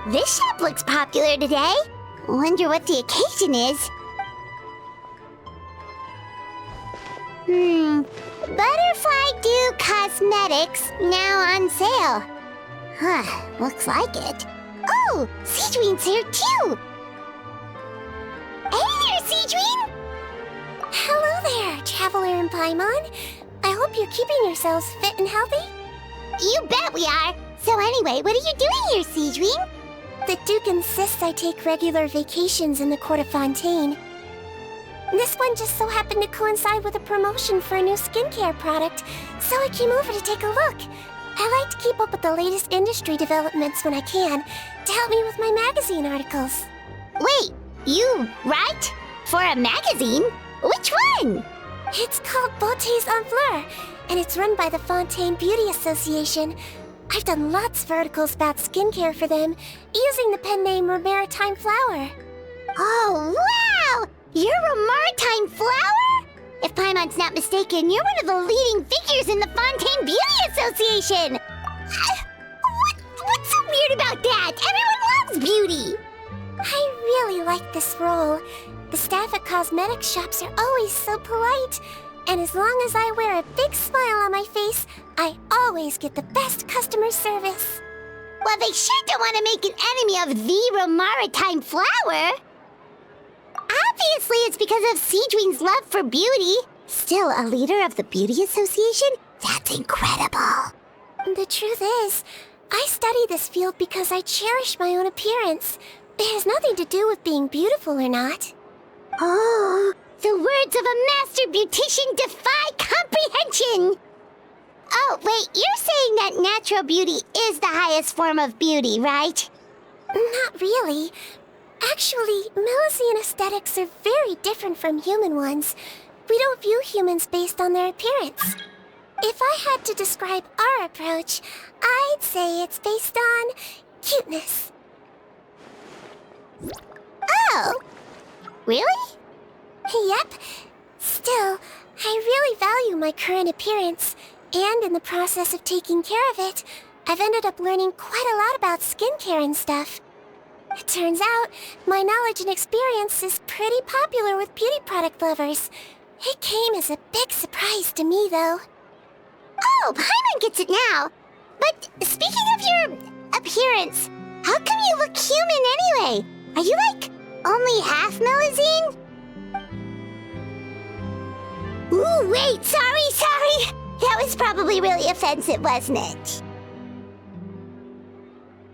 This shop looks popular today. Wonder what the occasion is. Butterfly Dew Cosmetics now on sale. Huh, looks like it. Oh, Sigewinne's here too. Hey there, Sigewinne! Hello there, Traveler and Paimon. I hope you're keeping yourselves fit and healthy. You bet we are. So anyway, what are you doing here, Sigewinne? The Duke insists I take regular vacations in the Court of Fontaine. This one just so happened to coincide with a promotion for a new skincare product, so I came over to take a look. I like to keep up with the latest industry developments when I can, to help me with my magazine articles. Wait, you write? For a magazine? Which one? It's called Beautés en Fleur, and it's run by the Fontaine Beauty Association. I've done lots of articles about skincare for them, using the pen name Maritime Flower. Oh, wow! You're a Maritime Flower? If Paimon's not mistaken, you're one of the leading figures in the Fontaine Beauty Association! What's so weird about that? Everyone loves beauty! I really like this role. The staff at cosmetics shops are always so polite. And as long as I wear a big smile on my face, I always get the best customer service. Well, they sure don't want to make an enemy of the Maritime Flower. Obviously, it's because of Sigewinne's love for beauty. Still, a leader of the Beauty Association? That's incredible. The truth is, I study this field because I cherish my own appearance. It has nothing to do with being beautiful or not. Oh, the words of a master beautician defy comprehension! Oh, wait, you're saying that natural beauty is the highest form of beauty, right? Not really. Actually, Melusine aesthetics are very different from human ones. We don't view humans based on their appearance. If I had to describe our approach, I'd say it's based on cuteness. Oh, really? Yep. Still, I really value my current appearance, and in the process of taking care of it, I've ended up learning quite a lot about skincare and stuff. It turns out, my knowledge and experience is pretty popular with beauty product lovers. It came as a big surprise to me, though. Oh, Paimon gets it now. But speaking of your appearance, how come you look human anyway? Are you, like, only half Melusine? Ooh, wait, sorry. That was probably really offensive, wasn't it?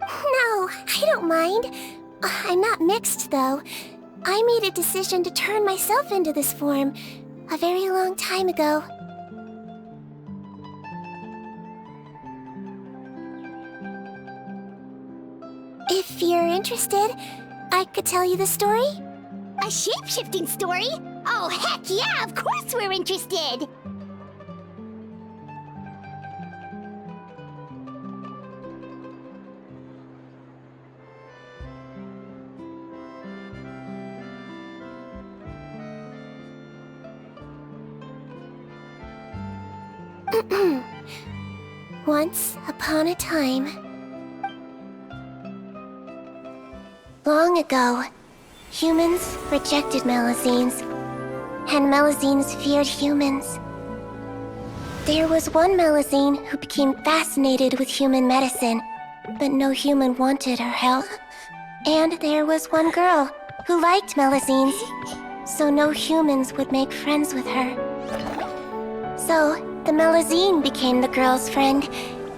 No, I don't mind. I'm not mixed, though. I made a decision to turn myself into this form a very long time ago. If you're interested, I could tell you the story. A shape-shifting story? Oh, heck yeah, of course we're interested! Once upon a time, long ago, humans rejected Melusines, and Melusines feared humans. There was one Melusine who became fascinated with human medicine, but no human wanted her help. And there was one girl who liked Melusines, so no humans would make friends with her. So, the Melusine became the girl's friend,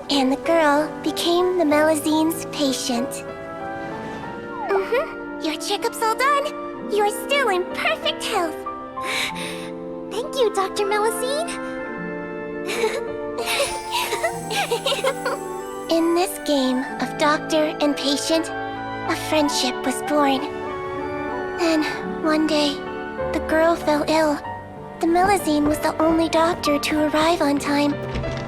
and the girl became the Melusine's patient. Your checkup's all done. You're still in perfect health. Thank you, Dr. Melusine. In this game of doctor and patient, a friendship was born. Then, one day, the girl fell ill. The Melusine was the only doctor to arrive on time,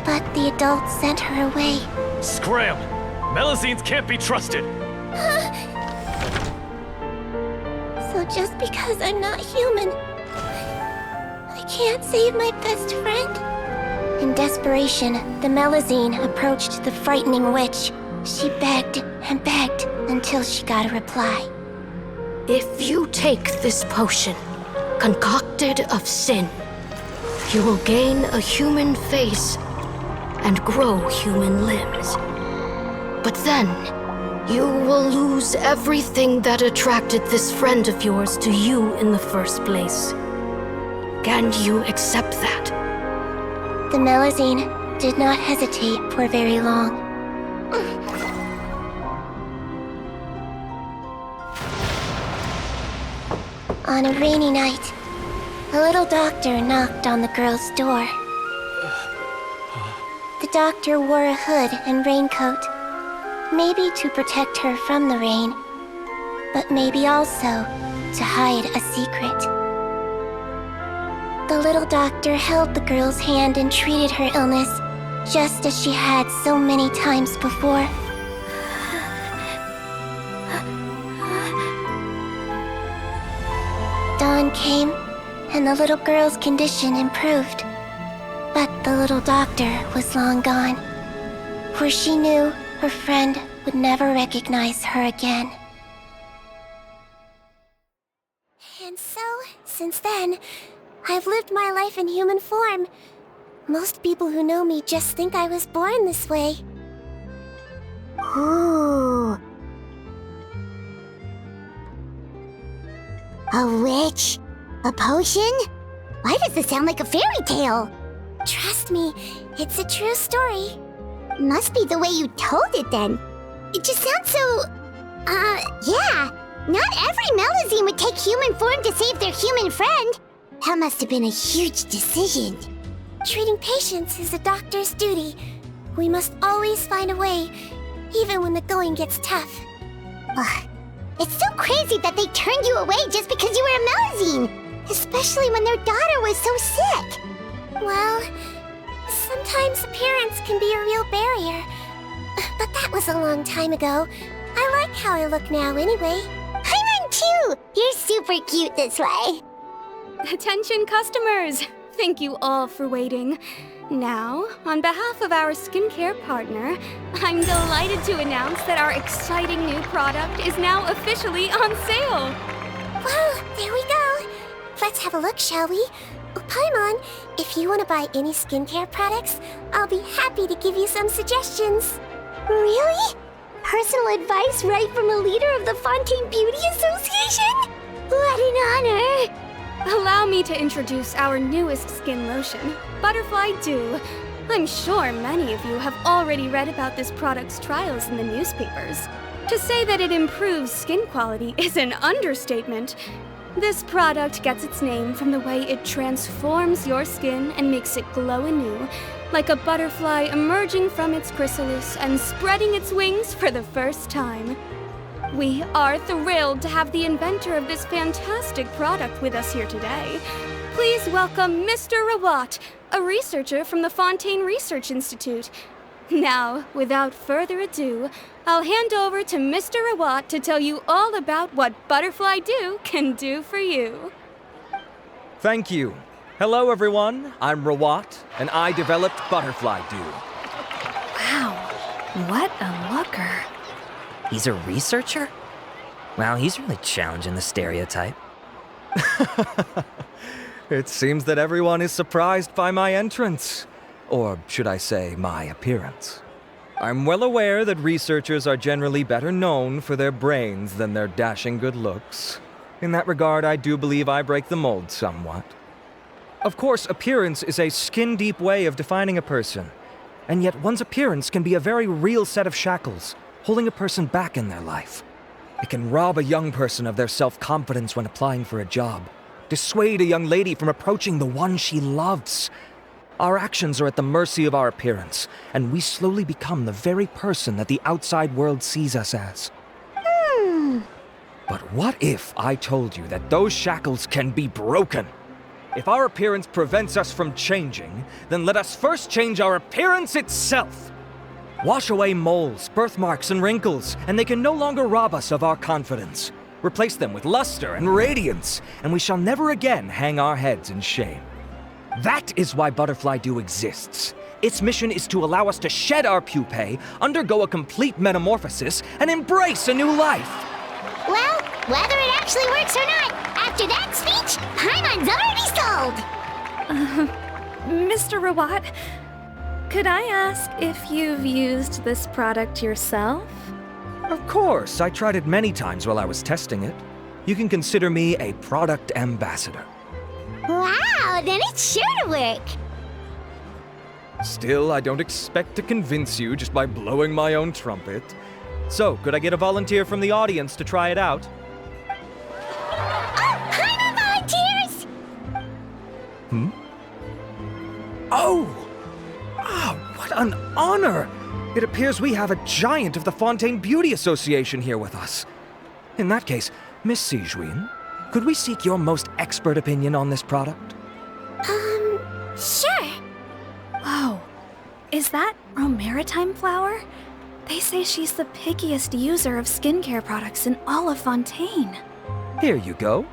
but the adults sent her away. Scram! Melusines can't be trusted! So just because I'm not human, I can't save my best friend? In desperation, the Melusine approached the frightening witch. She begged and begged until she got a reply. If you take this potion, concocted of sin, you will gain a human face and grow human limbs. But then, you will lose everything that attracted this friend of yours to you in the first place. Can you accept that? The Melusine did not hesitate for very long. On a rainy night, a little doctor knocked on the girl's door. The doctor wore a hood and raincoat, maybe to protect her from the rain, but maybe also to hide a secret. The little doctor held the girl's hand and treated her illness, just as she had so many times before. Dawn came, and the little girl's condition improved. But the little doctor was long gone, for she knew her friend would never recognize her again. And so, since then, I've lived my life in human form. Most people who know me just think I was born this way. Ooh. A witch? A potion? Why does this sound like a fairy tale? Trust me, it's a true story. Must be the way you told it then. It just sounds so... yeah. Not every Melusine would take human form to save their human friend. That must have been a huge decision. Treating patients is a doctor's duty. We must always find a way, even when the going gets tough. Ugh. It's so crazy that they turned you away just because you were a Melusine, especially when their daughter was so sick. Well, sometimes appearance can be a real barrier. But that was a long time ago. I like how I look now anyway. I run too! You're super cute this way. Attention customers! Thank you all for waiting. Now, on behalf of our skincare partner, I'm delighted to announce that our exciting new product is now officially on sale. Well, there we go. Let's have a look, shall we? Oh, Paimon, if you want to buy any skincare products, I'll be happy to give you some suggestions. Really? Personal advice right from a leader of the Fontaine Beauty Association? What an honor! Allow me to introduce our newest skin lotion, Butterfly Dew. I'm sure many of you have already read about this product's trials in the newspapers. To say that it improves skin quality is an understatement. This product gets its name from the way it transforms your skin and makes it glow anew, like a butterfly emerging from its chrysalis and spreading its wings for the first time. We are thrilled to have the inventor of this fantastic product with us here today. Please welcome Mr. Rawat, a researcher from the Fontaine Research Institute. Now, without further ado, I'll hand over to Mr. Rawat to tell you all about what Butterfly Dew can do for you. Thank you. Hello, everyone. I'm Rawat, and I developed Butterfly Dew. Wow, what a looker. He's a researcher? Wow, he's really challenging the stereotype. It seems that everyone is surprised by my entrance. Or should I say, my appearance. I'm well aware that researchers are generally better known for their brains than their dashing good looks. In that regard, I do believe I break the mold somewhat. Of course, appearance is a skin-deep way of defining a person. And yet one's appearance can be a very real set of shackles, holding a person back in their life. It can rob a young person of their self-confidence when applying for a job, dissuade a young lady from approaching the one she loves. Our actions are at the mercy of our appearance, and we slowly become the very person that the outside world sees us as. But what if I told you that those shackles can be broken? If our appearance prevents us from changing, then let us first change our appearance itself. Wash away moles, birthmarks, and wrinkles, and they can no longer rob us of our confidence. Replace them with luster and radiance, and we shall never again hang our heads in shame. That is why Butterfly Dew exists. Its mission is to allow us to shed our pupae, undergo a complete metamorphosis, and embrace a new life. Well, whether it actually works or not, after that speech, Paimon's already sold! Mr. Rawat, could I ask if you've used this product yourself? Of course, I tried it many times while I was testing it. You can consider me a product ambassador. Wow, then it's sure to work! Still, I don't expect to convince you just by blowing my own trumpet. So, could I get a volunteer from the audience to try it out? Oh, Paimon volunteers! Oh! Ah, what an honor! It appears we have a giant of the Fontaine Beauty Association here with us. In that case, Miss Sigewinne, could we seek your most expert opinion on this product? Sure. Whoa, is that Romaritime flower? They say she's the pickiest user of skincare products in all of Fontaine. Here you go.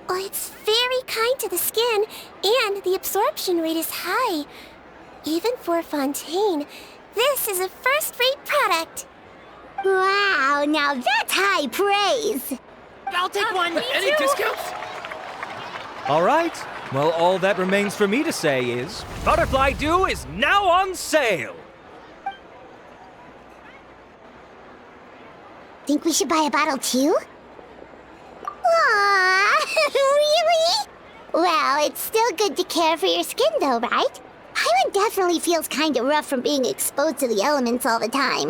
Well, it's very kind to the skin, and the absorption rate is high. Even for Fontaine, this is a first-rate product. Wow, now that's high praise! I'll take one. Any discounts? All right. Well, all that remains for me to say is, Butterfly Dew is now on sale! Think we should buy a bottle too? Aww, really? Well, it's still good to care for your skin though, right? Paimon definitely feels kinda rough from being exposed to the elements all the time.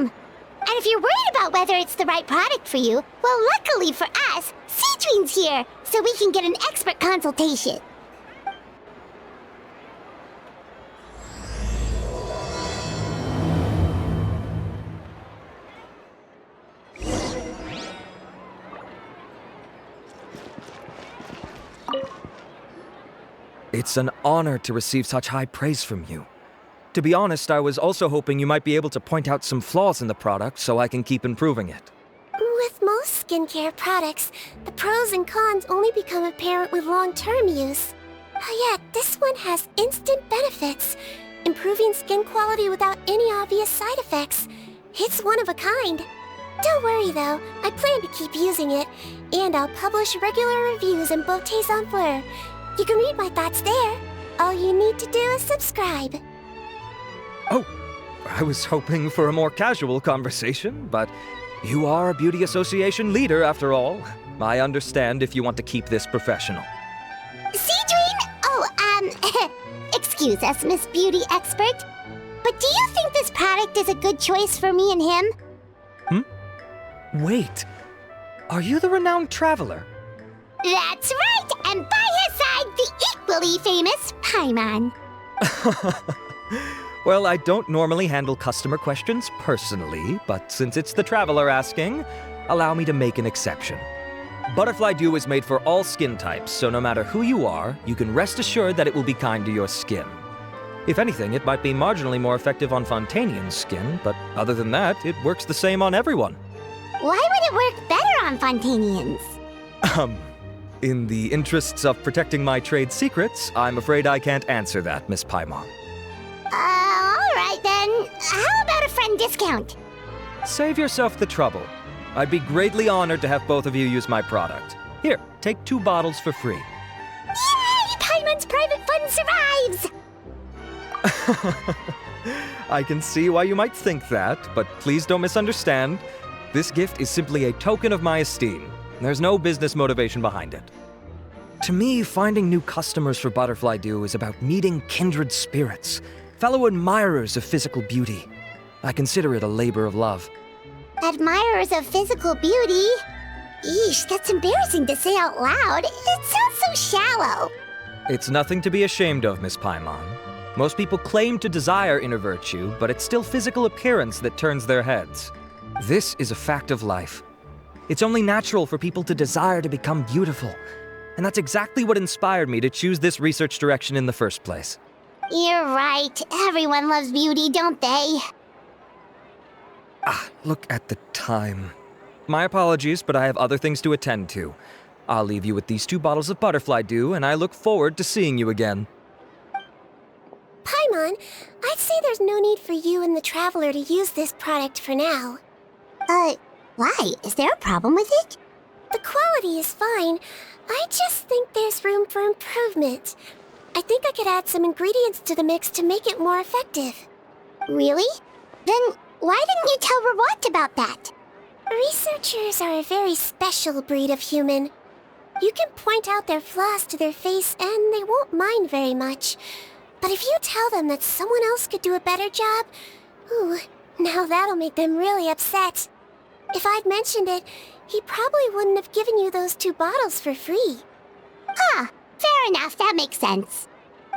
And if you're worried about whether it's the right product for you, well, luckily for us, Sigewinne's here, so we can get an expert consultation. It's an honor to receive such high praise from you. To be honest, I was also hoping you might be able to point out some flaws in the product so I can keep improving it. With most skincare products, the pros and cons only become apparent with long-term use. Yet, this one has instant benefits, improving skin quality without any obvious side effects. It's one of a kind. Don't worry though, I plan to keep using it, and I'll publish regular reviews in Beauté Sans Fleur. You can read my thoughts there. All you need to do is subscribe. Oh, I was hoping for a more casual conversation, but you are a beauty association leader after all. I understand if you want to keep this professional. Sigewinne? Oh, excuse us, Miss Beauty Expert. But do you think this product is a good choice for me and him? Wait, are you the renowned traveler? That's right, and by his side, the equally famous Paimon. Well, I don't normally handle customer questions personally, but since it's the traveler asking, allow me to make an exception. Butterfly Dew is made for all skin types, so no matter who you are, you can rest assured that it will be kind to your skin. If anything, it might be marginally more effective on Fontainian skin, but other than that, it works the same on everyone. Why would it work better on Fontainians? In the interests of protecting my trade secrets, I'm afraid I can't answer that, Miss Paimon. Alright then. How about a friend discount? Save yourself the trouble. I'd be greatly honored to have both of you use my product. Here, take 2 bottles for free. Yay! Paimon's private fund survives! I can see why you might think that, but please don't misunderstand. This gift is simply a token of my esteem. There's no business motivation behind it. To me, finding new customers for Butterfly Dew is about meeting kindred spirits, fellow admirers of physical beauty. I consider it a labor of love. Admirers of physical beauty? Eesh, that's embarrassing to say out loud. It sounds so shallow. It's nothing to be ashamed of, Miss Paimon. Most people claim to desire inner virtue, but it's still physical appearance that turns their heads. This is a fact of life. It's only natural for people to desire to become beautiful. And that's exactly what inspired me to choose this research direction in the first place. You're right. Everyone loves beauty, don't they? Look at the time. My apologies, but I have other things to attend to. I'll leave you with these 2 bottles of Butterfly Dew, and I look forward to seeing you again. Paimon, I'd say there's no need for you and the Traveler to use this product for now. Why? Is there a problem with it? The quality is fine. I just think there's room for improvement. I think I could add some ingredients to the mix to make it more effective. Really? Then why didn't you tell Rawat about that? Researchers are a very special breed of human. You can point out their flaws to their face and they won't mind very much. But if you tell them that someone else could do a better job, ooh, now that'll make them really upset. If I'd mentioned it, he probably wouldn't have given you those 2 bottles for free. Fair enough, that makes sense.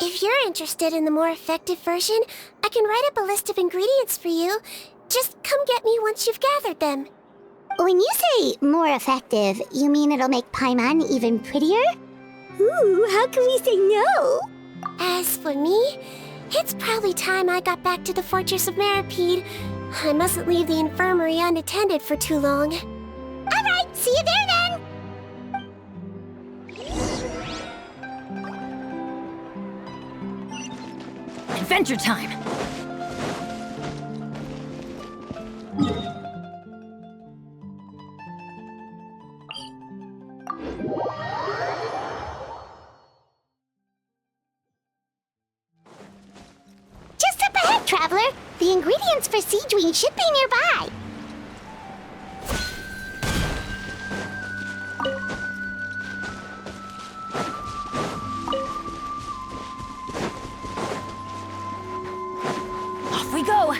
If you're interested in the more effective version, I can write up a list of ingredients for you. Just come get me once you've gathered them. When you say more effective, you mean it'll make Paimon even prettier? Ooh, how can we say no? As for me, it's probably time I got back to the Fortress of Meripede. I mustn't leave the infirmary unattended for too long. Alright, see you there then! Adventure time! Just up ahead, Traveler! The ingredients for Sigewinne should be nearby! Off we go!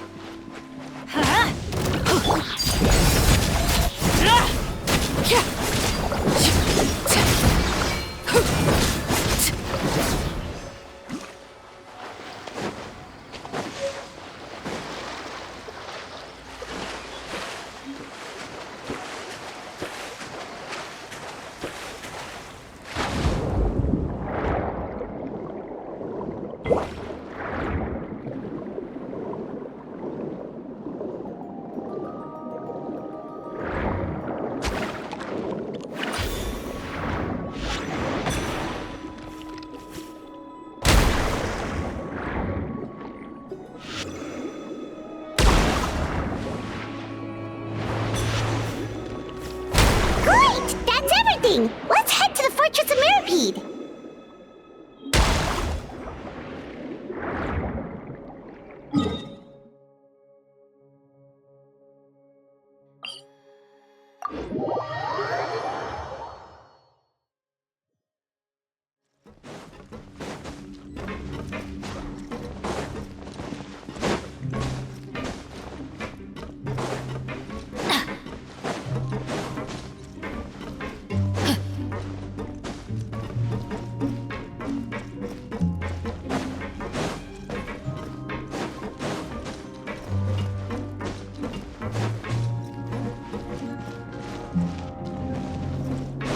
Let's head to the Fortress of Meripede!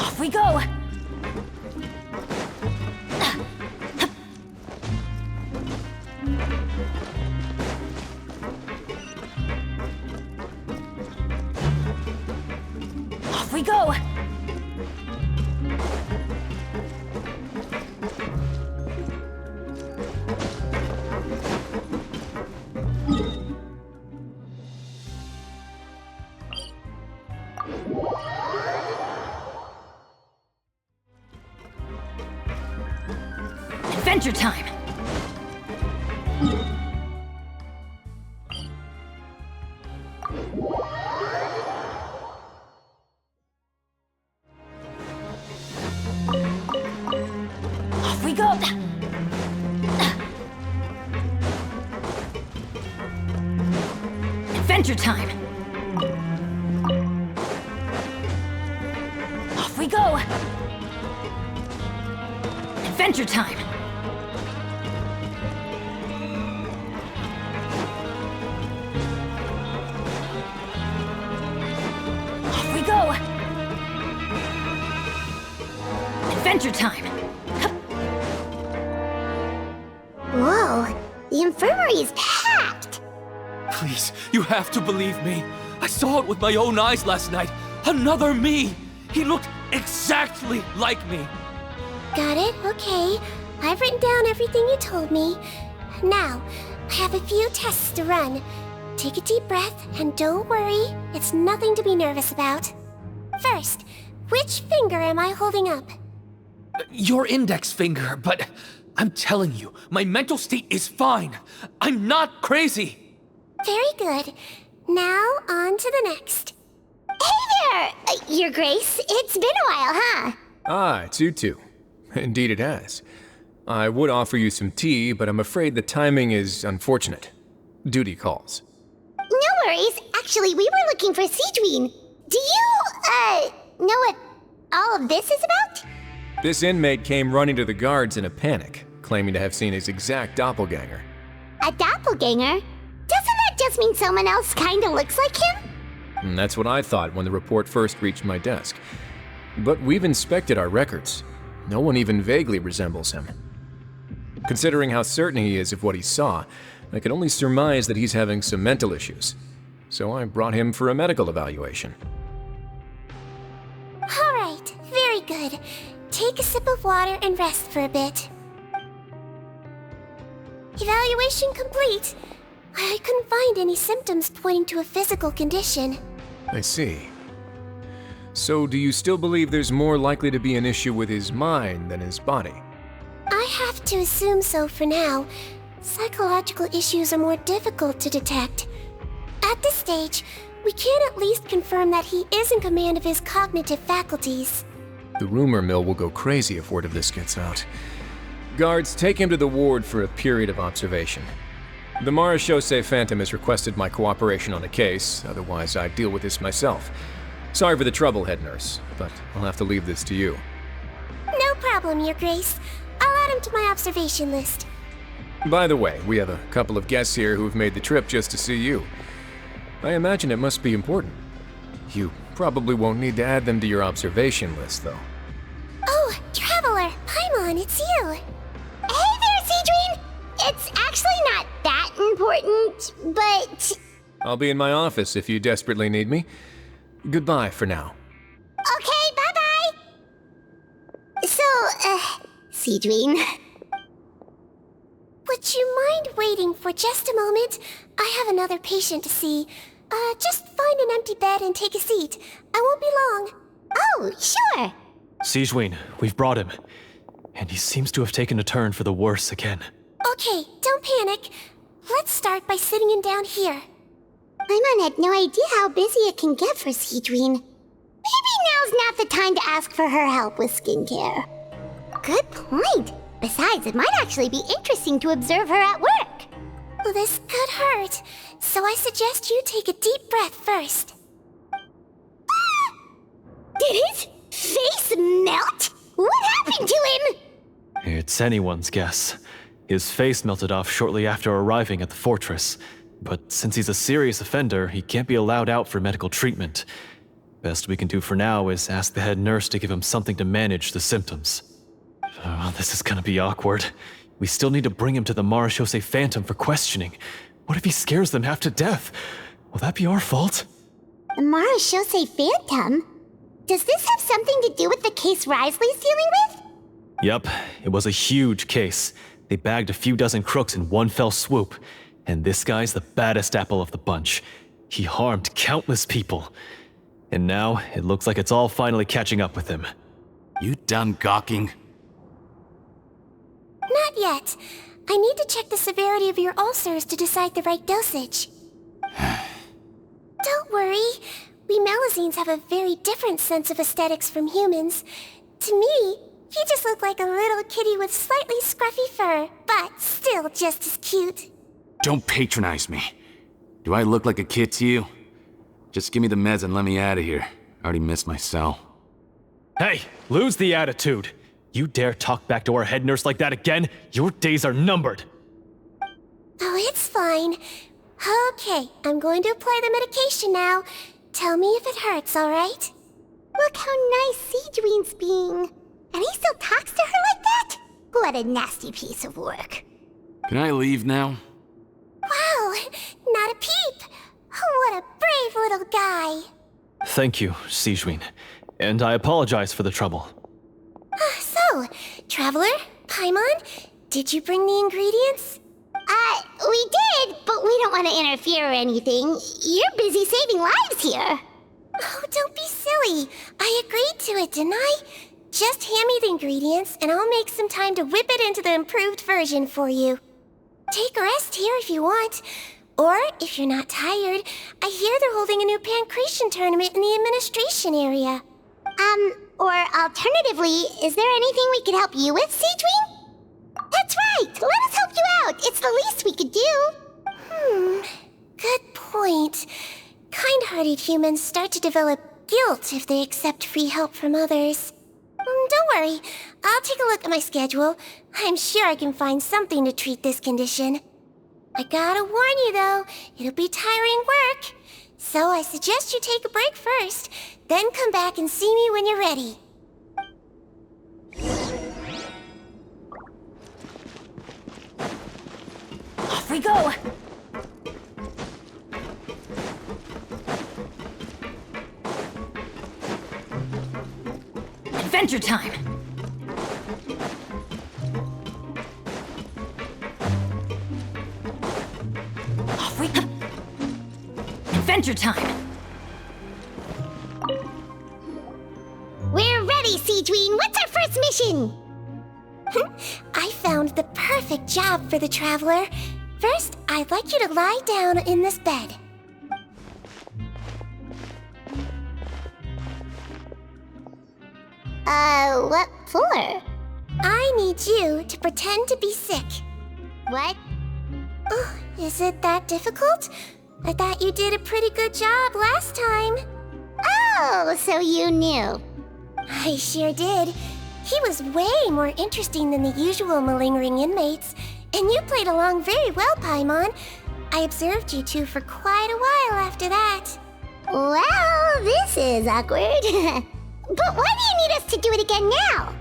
Off we go! Off we go! Adventure time! Off we go! Adventure time! Off we go! Adventure time! Off we go! Adventure time! Whoa, the infirmary is packed! Please, you have to believe me. I saw it with my own eyes last night. Another me! He looked exactly like me. Got it? Okay. I've written down everything you told me. Now, I have a few tests to run. Take a deep breath, and don't worry, it's nothing to be nervous about. First, which finger am I holding up? Your index finger, but I'm telling you, my mental state is fine. I'm not crazy. Very good. Now, on to the next. Hey there, Your Grace. It's been a while, huh? Ah, it's you two. Indeed it has. I would offer you some tea, but I'm afraid the timing is unfortunate. Duty calls. No worries. Actually, we were looking for Sigewinne. Do you, know what all of this is about? This inmate came running to the guards in a panic, claiming to have seen his exact doppelganger. A doppelganger? Doesn't that just mean someone else kinda looks like him? And that's what I thought when the report first reached my desk. But we've inspected our records. No one even vaguely resembles him. Considering how certain he is of what he saw, I can only surmise that he's having some mental issues. So I brought him for a medical evaluation. All right, very good. Take a sip of water and rest for a bit. Evaluation complete. I couldn't find any symptoms pointing to a physical condition. I see. So do you still believe there's more likely to be an issue with his mind than his body? I have to assume so for now. Psychological issues are more difficult to detect. At this stage, we can at least confirm that he is in command of his cognitive faculties. The rumor mill will go crazy if word of this gets out. Guards, take him to the ward for a period of observation. The Nereides Phantom has requested my cooperation on the case, otherwise I'd deal with this myself. Sorry for the trouble, head nurse, but I'll have to leave this to you. No problem, Your Grace. I'll add him to my observation list. By the way, we have a couple of guests here who've made the trip just to see you. I imagine it must be important. You probably won't need to add them to your observation list, though. Oh, Traveler! Paimon, it's you! Hey there, Sigewinne! It's actually not that important, but... I'll be in my office if you desperately need me. Goodbye for now. Okay, bye-bye! So, Sigewinne... Would you mind waiting for just a moment? I have another patient to see. Just find an empty bed and take a seat. I won't be long. Oh, sure! Sigewinne, we've brought him. And he seems to have taken a turn for the worse again. Okay, don't panic. Let's start by sitting him down here. Paimon had no idea how busy it can get for Sigewinne. Maybe now's not the time to ask for her help with skincare. Good point. Besides, it might actually be interesting to observe her at work. Well, this could hurt, so I suggest you take a deep breath first. Did his face melt? What happened to him? It's anyone's guess. His face melted off shortly after arriving at the fortress. But since he's a serious offender, he can't be allowed out for medical treatment. Best we can do for now is ask the head nurse to give him something to manage the symptoms. Oh, this is gonna be awkward. We still need to bring him to the Nereides Phantom for questioning. What if he scares them half to death? Will that be our fault? The Nereides Phantom? Does this have something to do with the case Risley's dealing with? Yup, it was a huge case. They bagged a few dozen crooks in one fell swoop. And this guy's the baddest apple of the bunch. He harmed countless people. And now, it looks like it's all finally catching up with him. You done gawking? Not yet. I need to check the severity of your ulcers to decide the right dosage. Don't worry. We Melazines have a very different sense of aesthetics from humans. To me, you just look like a little kitty with slightly scruffy fur, but still just as cute. Don't patronize me. Do I look like a kid to you? Just give me the meds and let me out of here. I already missed my cell. Hey, lose the attitude. You dare talk back to our head nurse like that again, your days are numbered. Oh, it's fine. Okay, I'm going to apply the medication now. Tell me if it hurts, alright? Look how nice Sigewinne's being. And he still talks to her like that? What a nasty piece of work. Can I leave now? Wow, not a peep. What a brave little guy. Thank you, Sigewinne. And I apologize for the trouble. So, Traveler, Paimon, did you bring the ingredients? we don't want to interfere or anything. You're busy saving lives here. Oh, don't be silly. I agreed to it, didn't I? Just hand me the ingredients, and I'll make some time to whip it into the improved version for you. Take a rest here if you want. Or, if you're not tired, I hear they're holding a new pancreation tournament in the administration area. Or alternatively, is there anything we could help you with, Sigewinne? That's right! Let us help you out! It's the least we could do! Good point. Kind-hearted humans start to develop guilt if they accept free help from others. Don't worry, I'll take a look at my schedule. I'm sure I can find something to treat this condition. I gotta warn you though, it'll be tiring work. So I suggest you take a break first, then come back and see me when you're ready. Off we go! Adventure time! Off we go! Adventure time! We're ready, Sigewinne! What's our first mission? I found the perfect job for the traveler. First, I'd like you to lie down in this bed. What for? I need you to pretend to be sick. What? Oh, is it that difficult? I thought you did a pretty good job last time. Oh, so you knew. I sure did. He was way more interesting than the usual malingering inmates, and you played along very well, Paimon. I observed you two for quite a while after that. Well, this is awkward. But why do you need us to do it again now?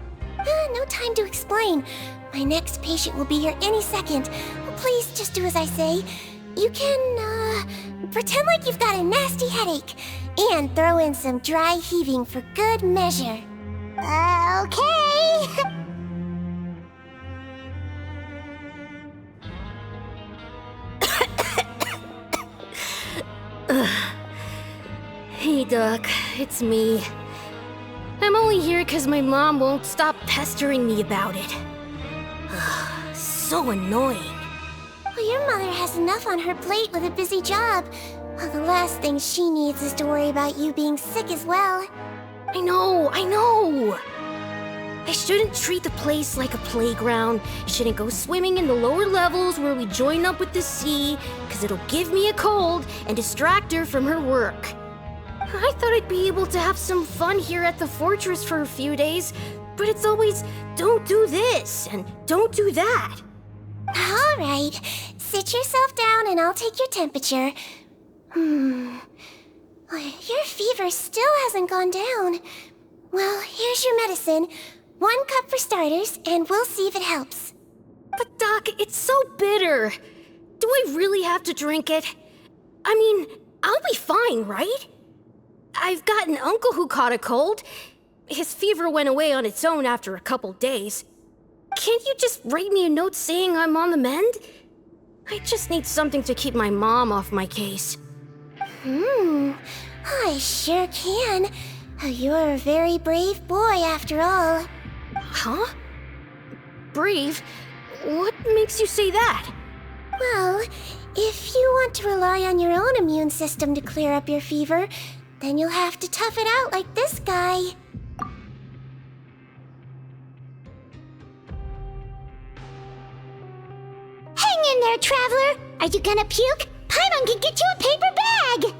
No time to explain. My next patient will be here any second. Please just do as I say. You can, pretend like you've got a nasty headache, and throw in some dry heaving for good measure. Okay. Hey, Doc, it's me. I'm only here because my mom won't stop pestering me about it. So annoying. Well, your mother has enough on her plate with a busy job. Well, the last thing she needs is to worry about you being sick as well. I know. I shouldn't treat the place like a playground. I shouldn't go swimming in the lower levels where we join up with the sea, because it'll give me a cold and distract her from her work. I thought I'd be able to have some fun here at the fortress for a few days, but it's always, don't do this and don't do that. All right, sit yourself down and I'll take your temperature. Your fever still hasn't gone down. Well, here's your medicine. 1 cup for starters, and we'll see if it helps. But Doc, it's so bitter. Do I really have to drink it? I mean, I'll be fine, right? I've got an uncle who caught a cold. His fever went away on its own after a couple days. Can't you just write me a note saying I'm on the mend? I just need something to keep my mom off my case. I sure can. You're a very brave boy after all. Huh? Brave? What makes you say that? Well, if you want to rely on your own immune system to clear up your fever, then you'll have to tough it out like this guy. Hang in there, traveler. Are you gonna puke? Paimon can get you a paper bag.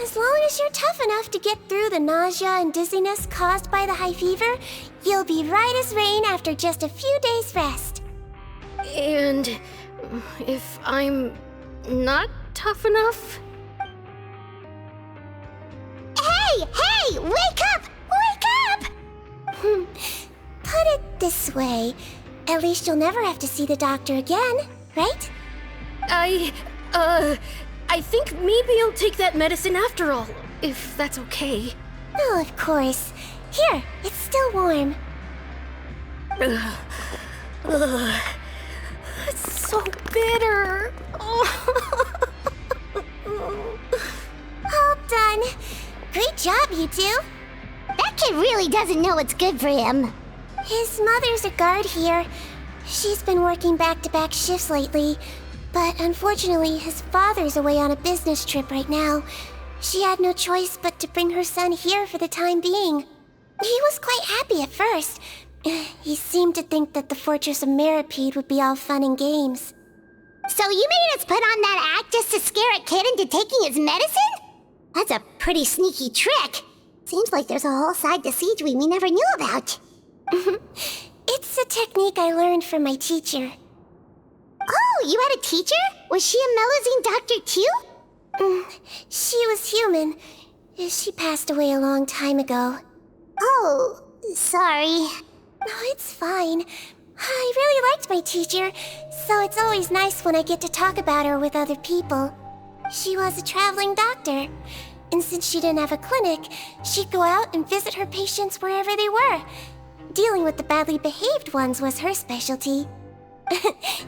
As long as you're tough enough to get through the nausea and dizziness caused by the high fever, you'll be right as rain after just a few days' rest. And if I'm not tough enough? Hey! Wake up! Put it this way. At least you'll never have to see the doctor again, right? I think maybe I'll take that medicine after all, if that's okay. Oh, of course. Here, it's still warm. It's so bitter. All done. Great job, you two. That kid really doesn't know what's good for him. His mother's a guard here. She's been working back-to-back shifts lately, but unfortunately, his father's away on a business trip right now. She had no choice but to bring her son here for the time being. He was quite happy at first. He seemed to think that the Fortress of Meropide would be all fun and games. So you made us put on that act just to scare a kid into taking his medicine? That's a pretty sneaky trick. Seems like there's a whole side to Sigewinne we never knew about. It's a technique I learned from my teacher. Oh, you had a teacher? Was she a Melusine doctor too? She was human. She passed away a long time ago. Oh, sorry. No, it's fine. I really liked my teacher, so it's always nice when I get to talk about her with other people. She was a traveling doctor, and since she didn't have a clinic, she'd go out and visit her patients wherever they were. Dealing with the badly behaved ones was her specialty.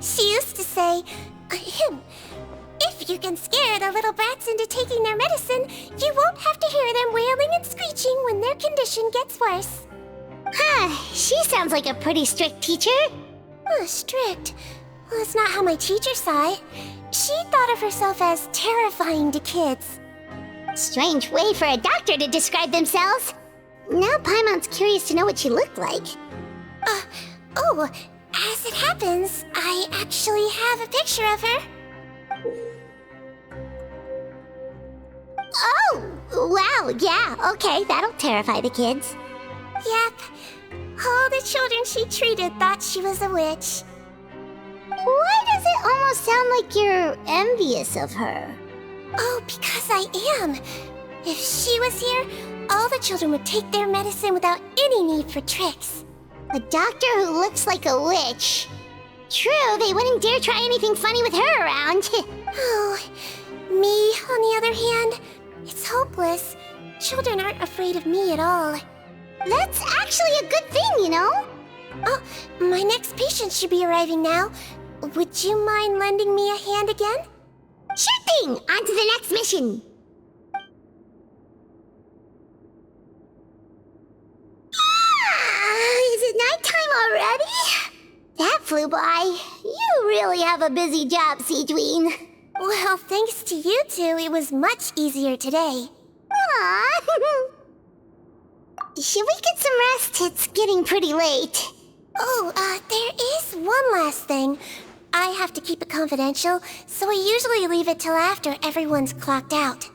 She used to say, if you can scare the little brats into taking their medicine, you won't have to hear them wailing and screeching when their condition gets worse. Huh, she sounds like a pretty strict teacher. Strict? Well, that's not how my teacher saw it. She thought of herself as terrifying to kids. Strange way for a doctor to describe themselves. Now Paimon's curious to know what she looked like. As it happens, I actually have a picture of her. Oh, wow, yeah, okay, that'll terrify the kids. Yep. All the children she treated thought she was a witch. Why does it almost sound like you're envious of her? Oh, because I am. If she was here, all the children would take their medicine without any need for tricks. A doctor who looks like a witch. True, they wouldn't dare try anything funny with her around. Oh, me, on the other hand, it's hopeless. Children aren't afraid of me at all. That's actually a good thing, you know? Oh, my next patient should be arriving now. Would you mind lending me a hand again? Sure thing! On to the next mission! Is it nighttime already? That flew by. You really have a busy job, Sigewinne. Well, thanks to you two, it was much easier today. Aww. Should we get some rest? It's getting pretty late. Oh, there is one last thing. I have to keep it confidential, so I usually leave it till after everyone's clocked out.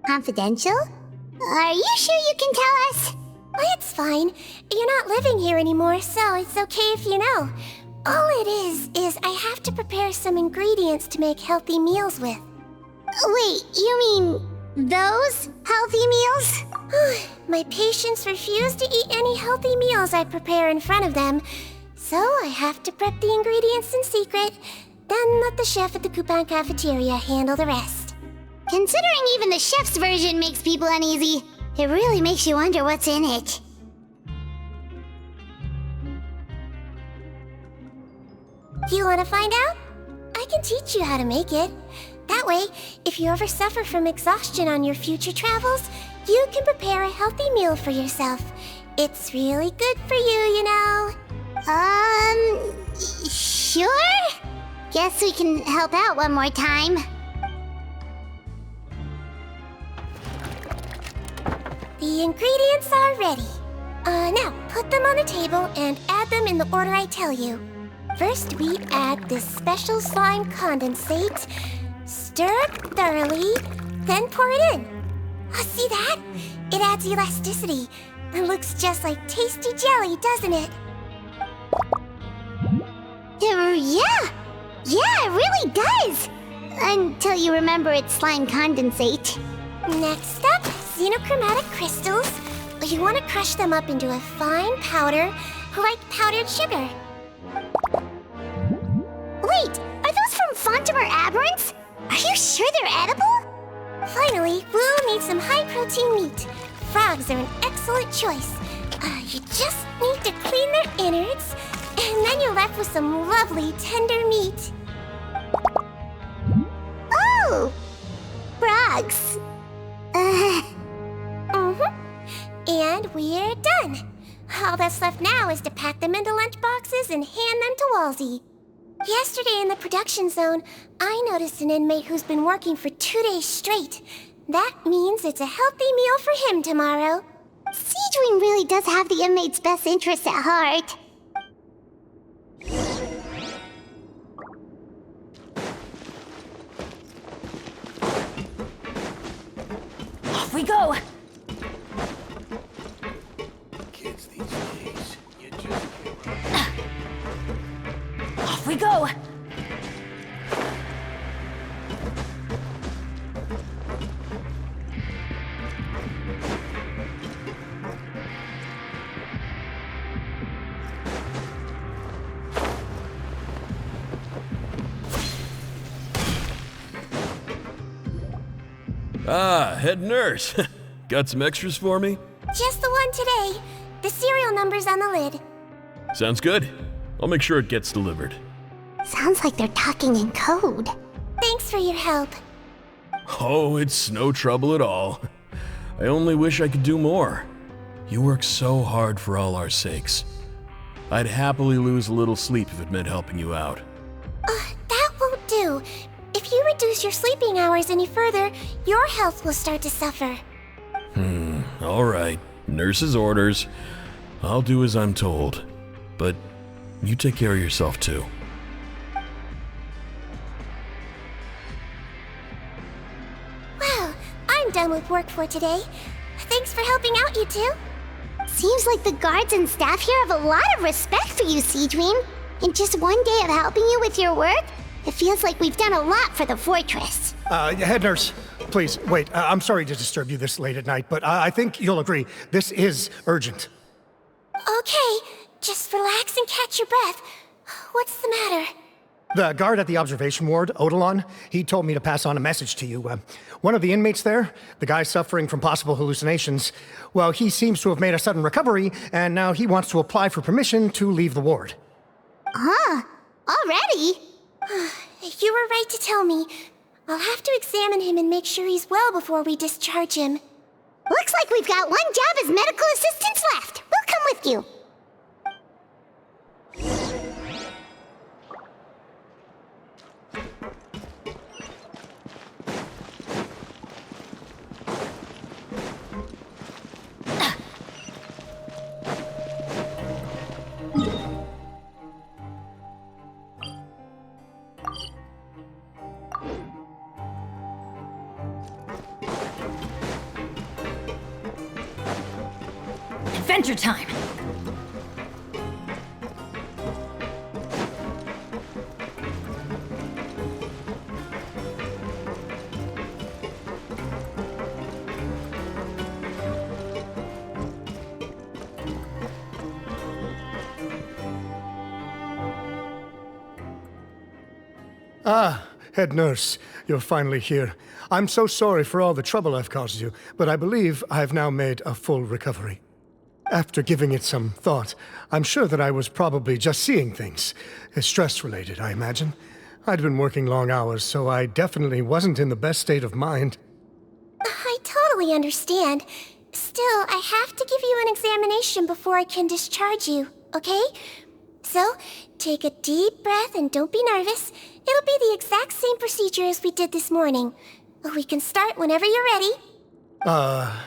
Confidential? Are you sure you can tell us? Well, it's fine. You're not living here anymore, so it's okay if you know. All it is I have to prepare some ingredients to make healthy meals with. Wait, you mean those healthy meals? My patients refuse to eat any healthy meals I prepare in front of them, so I have to prep the ingredients in secret, then let the chef at the Coupon cafeteria handle the rest. Considering even the chef's version makes people uneasy, it really makes you wonder what's in it. You want to find out? I can teach you how to make it. That way, if you ever suffer from exhaustion on your future travels, you can prepare a healthy meal for yourself. It's really good for you, you know. Sure? Guess we can help out one more time. The ingredients are ready. Now, put them on the table and add them in the order I tell you. First, we add this special slime condensate. Stir it thoroughly, then pour it in. See that? It adds elasticity. It looks just like tasty jelly, doesn't it? Yeah, it really does. Until you remember it's slime condensate. Next up, xenochromatic crystals. You want to crush them up into a fine powder, like powdered sugar. Wait, are those from Fontimer Aberrants? Are you sure they're edible? Finally, we'll need some high-protein meat. Frogs are an excellent choice. You just need to clean their innards, and then you're left with some lovely, tender meat. Oh, frogs. And we're done. All that's left now is to pack them into lunchboxes and hand them to Walsey. Yesterday in the production zone, I noticed an inmate who's been working for 2 days straight. That means it's a healthy meal for him tomorrow. Sigewinne really does have the inmate's best interests at heart. Off we go! Kids these days, you just Off we go! Ah, head nurse. Got some extras for me? Just the one today. The serial number's on the lid. Sounds good. I'll make sure it gets delivered. Sounds like they're talking in code. Thanks for your help. Oh, it's no trouble at all. I only wish I could do more. You work so hard for all our sakes. I'd happily lose a little sleep if it meant helping you out. That won't do. If you reduce your sleeping hours any further, your health will start to suffer. All right. Nurse's orders. I'll do as I'm told. But you take care of yourself too. Well, I'm done with work for today. Thanks for helping out, you two. Seems like the guards and staff here have a lot of respect for you, Sigewinne. In just one day of helping you with your work, it feels like we've done a lot for the fortress. Head nurse, please, wait. I'm sorry to disturb you this late at night, but I think you'll agree, this is urgent. Okay, just relax and catch your breath. What's the matter? The guard at the observation ward, Odilon, he told me to pass on a message to you. One of the inmates there, the guy suffering from possible hallucinations, well, he seems to have made a sudden recovery, and now he wants to apply for permission to leave the ward. Huh? Already? You were right to tell me. I'll have to examine him and make sure he's well before we discharge him. Looks like we've got one job as medical assistants left. We'll come with you. Adventure time! Ah, head nurse, you're finally here. I'm so sorry for all the trouble I've caused you, but I believe I've now made a full recovery. After giving it some thought, I'm sure that I was probably just seeing things. Stress-related, I imagine. I'd been working long hours, so I definitely wasn't in the best state of mind. I totally understand. Still, I have to give you an examination before I can discharge you, okay? So, take a deep breath and don't be nervous. It'll be the exact same procedure as we did this morning. We can start whenever you're ready.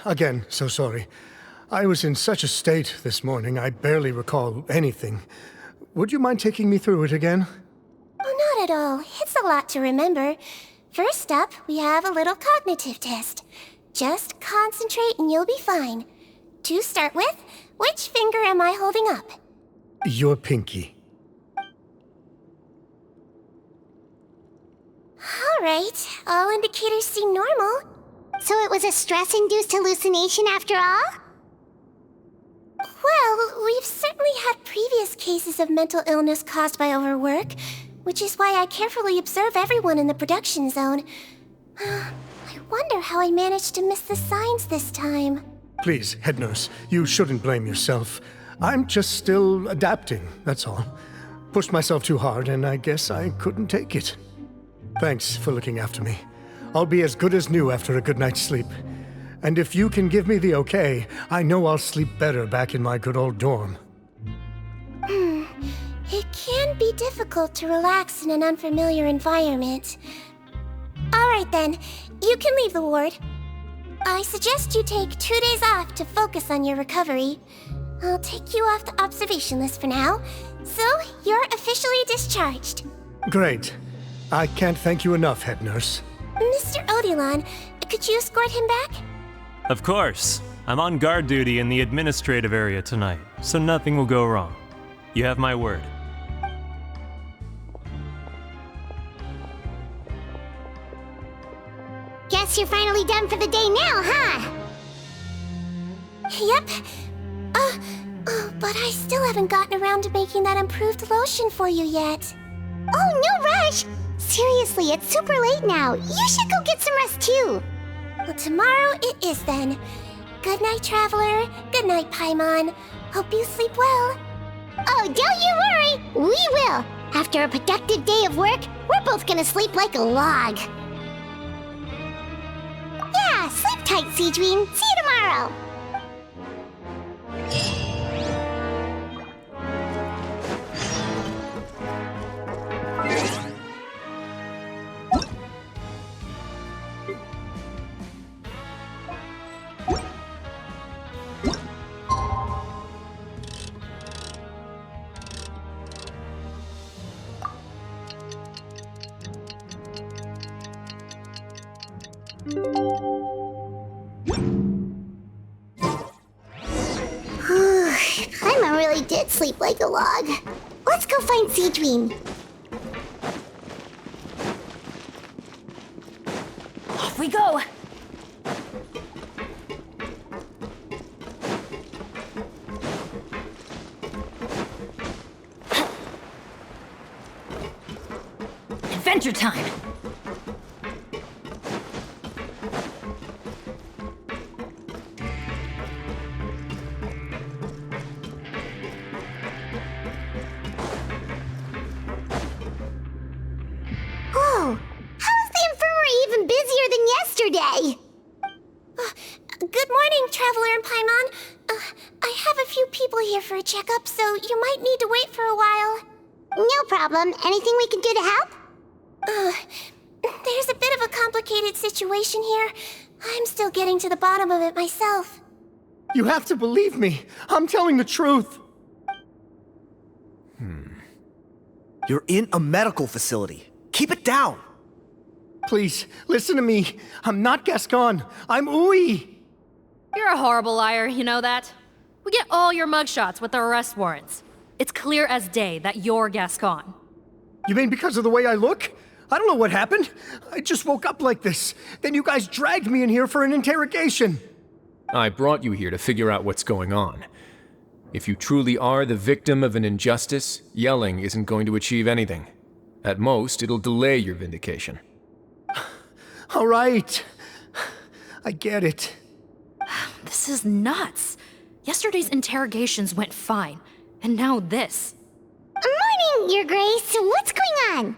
Again, so sorry. I was in such a state this morning, I barely recall anything. Would you mind taking me through it again? Oh, not at all. It's a lot to remember. First up, we have a little cognitive test. Just concentrate and you'll be fine. To start with, which finger am I holding up? Your pinky. All right, all indicators seem normal. So it was a stress-induced hallucination after all? Well, we've certainly had previous cases of mental illness caused by overwork, which is why I carefully observe everyone in the production zone. I wonder how I managed to miss the signs this time. Please, head nurse, you shouldn't blame yourself. I'm just still adapting, that's all. Pushed myself too hard, and I guess I couldn't take it. Thanks for looking after me. I'll be as good as new after a good night's sleep. And if you can give me the okay, I know I'll sleep better back in my good old dorm. It can be difficult to relax in an unfamiliar environment. Alright then, you can leave the ward. I suggest you take 2 days off to focus on your recovery. I'll take you off the observation list for now, so you're officially discharged. Great. I can't thank you enough, head nurse. Mr. Odilon, could you escort him back? Of course. I'm on guard duty in the administrative area tonight, so nothing will go wrong. You have my word. Guess you're finally done for the day now, huh? Yep. But I still haven't gotten around to making that improved lotion for you yet. Oh, no rush! Seriously, it's super late now. You should go get some rest too. Well, tomorrow it is then. Good night, Traveler. Good night, Paimon. Hope you sleep well. Oh, don't you worry! We will! After a productive day of work, we're both gonna sleep like a log. Yeah, sleep tight, Sigewinne. See you tomorrow! Paimon really did sleep like a log. Let's go find Sigewinne. Off we go! Adventure time! Oh, how is the infirmary even busier than yesterday? Good morning, Traveler and Paimon. I have a few people here for a checkup, so you might need to wait for a while. No problem. Anything we can do to help? There's a bit of a complicated situation here. I'm still getting to the bottom of it myself. You have to believe me. I'm telling the truth. You're in a medical facility. Keep it down. Please, listen to me. I'm not Gascon. I'm Uy. You're a horrible liar, you know that? We get all your mugshots with the arrest warrants. It's clear as day that you're Gascon. You mean because of the way I look? I don't know what happened. I just woke up like this. Then you guys dragged me in here for an interrogation. I brought you here to figure out what's going on. If you truly are the victim of an injustice, yelling isn't going to achieve anything. At most, it'll delay your vindication. All right. I get it. This is nuts. Yesterday's interrogations went fine, and now this. Morning, Your Grace. What's going on?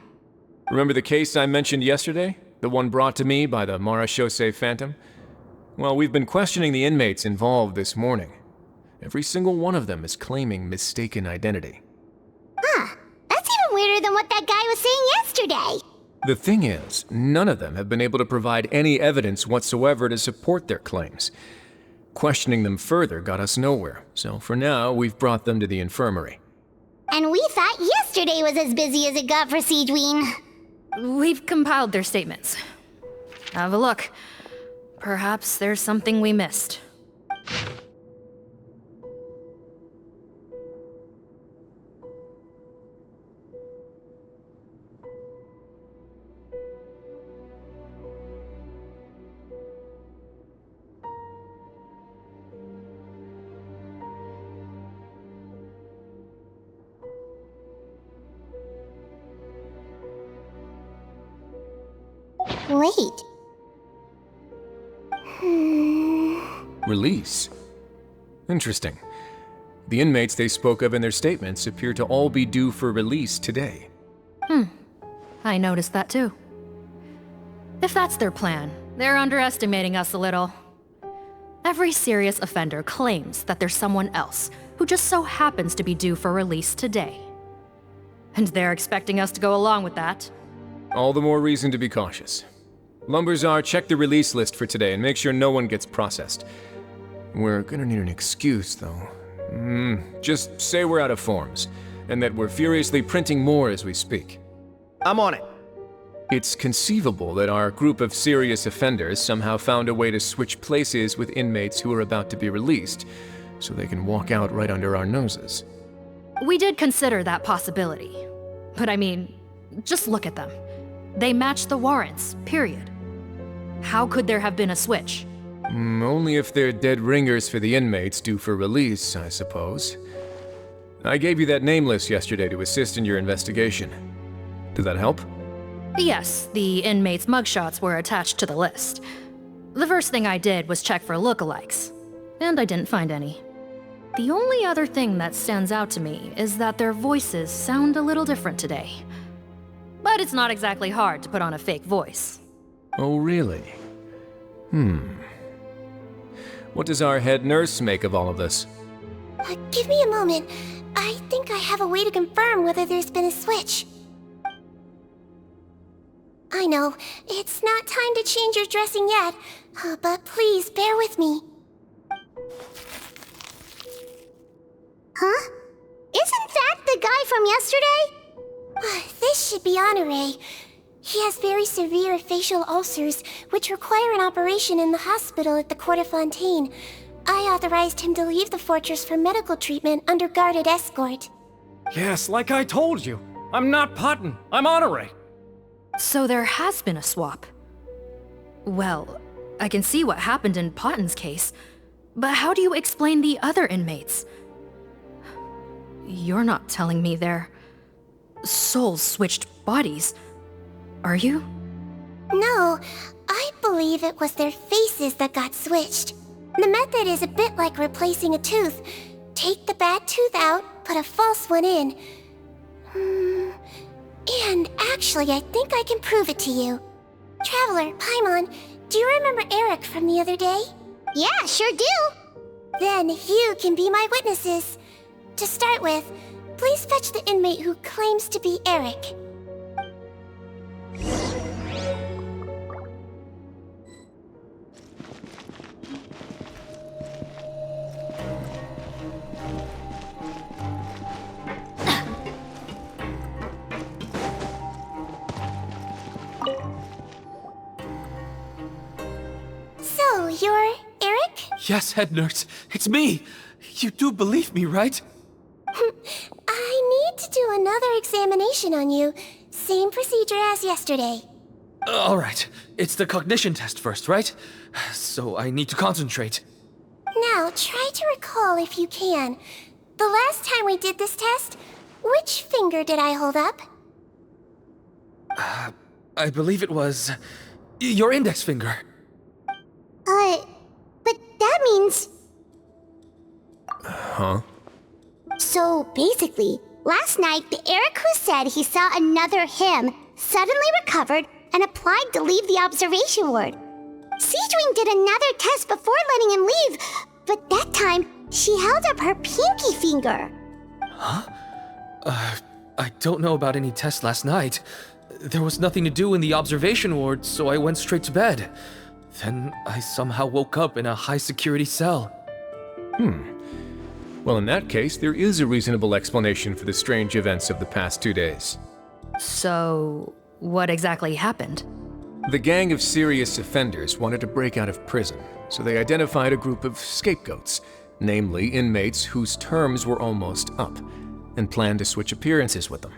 Remember the case I mentioned yesterday? The one brought to me by the Marechaussee Phantom? Well, we've been questioning the inmates involved this morning. Every single one of them is claiming mistaken identity. Huh. That's even weirder than what that guy was saying yesterday. The thing is, none of them have been able to provide any evidence whatsoever to support their claims. Questioning them further got us nowhere, so for now, we've brought them to the infirmary. And we thought yesterday was as busy as it got for Sigewinne. We've compiled their statements. Have a look. Perhaps there's something we missed. Wait. Release? Interesting. The inmates they spoke of in their statements appear to all be due for release today. I noticed that too. If that's their plan, they're underestimating us a little. Every serious offender claims that there's someone else who just so happens to be due for release today. And they're expecting us to go along with that. All the more reason to be cautious. Lumberzar, check the release list for today and make sure no one gets processed. We're gonna need an excuse, though. Just say we're out of forms, and that we're furiously printing more as we speak. I'm on it. It's conceivable that our group of serious offenders somehow found a way to switch places with inmates who are about to be released, so they can walk out right under our noses. We did consider that possibility. But I mean, just look at them. They match the warrants, period. How could there have been a switch? Only if they're dead ringers for the inmates due for release, I suppose. I gave you that name list yesterday to assist in your investigation. Did that help? Yes, the inmates' mugshots were attached to the list. The first thing I did was check for lookalikes, and I didn't find any. The only other thing that stands out to me is that their voices sound a little different today. But it's not exactly hard to put on a fake voice. Oh, really? What does our head nurse make of all of this? Give me a moment. I think I have a way to confirm whether there's been a switch. I know, it's not time to change your dressing yet, but please bear with me. Huh? Isn't that the guy from yesterday? This should be Honore. He has very severe facial ulcers, which require an operation in the hospital at the Court of Fontaine. I authorized him to leave the fortress for medical treatment under guarded escort. Yes, like I told you. I'm not Putton. I'm Honore. So there has been a swap. Well, I can see what happened in Potton's case, but how do you explain the other inmates? You're not telling me their souls switched bodies, are you? No, I believe it was their faces that got switched. The method is a bit like replacing a tooth. Take the bad tooth out, put a false one in. And actually, I think I can prove it to you. Traveler, Paimon, do you remember Eric from the other day? Yeah, sure do. Then you can be my witnesses. To start with, please fetch the inmate who claims to be Eric. So, you're Eric? Yes, head nurse. It's me. You do believe me, right? I need to do another examination on you. Same procedure as yesterday. All right. It's the cognition test first, right? So I need to concentrate. Now, try to recall if you can. The last time we did this test, which finger did I hold up? I believe it was your index finger. But that means... Huh? So basically, last night, the Eric who said he saw another him suddenly recovered and applied to leave the observation ward. Sigewinne did another test before letting him leave, but that time, she held up her pinky finger. Huh? I don't know about any test last night. There was nothing to do in the observation ward, so I went straight to bed. Then I somehow woke up in a high-security cell. Well, in that case, there is a reasonable explanation for the strange events of the past 2 days. So, what exactly happened? The gang of serious offenders wanted to break out of prison, so they identified a group of scapegoats, namely inmates whose terms were almost up, and planned to switch appearances with them.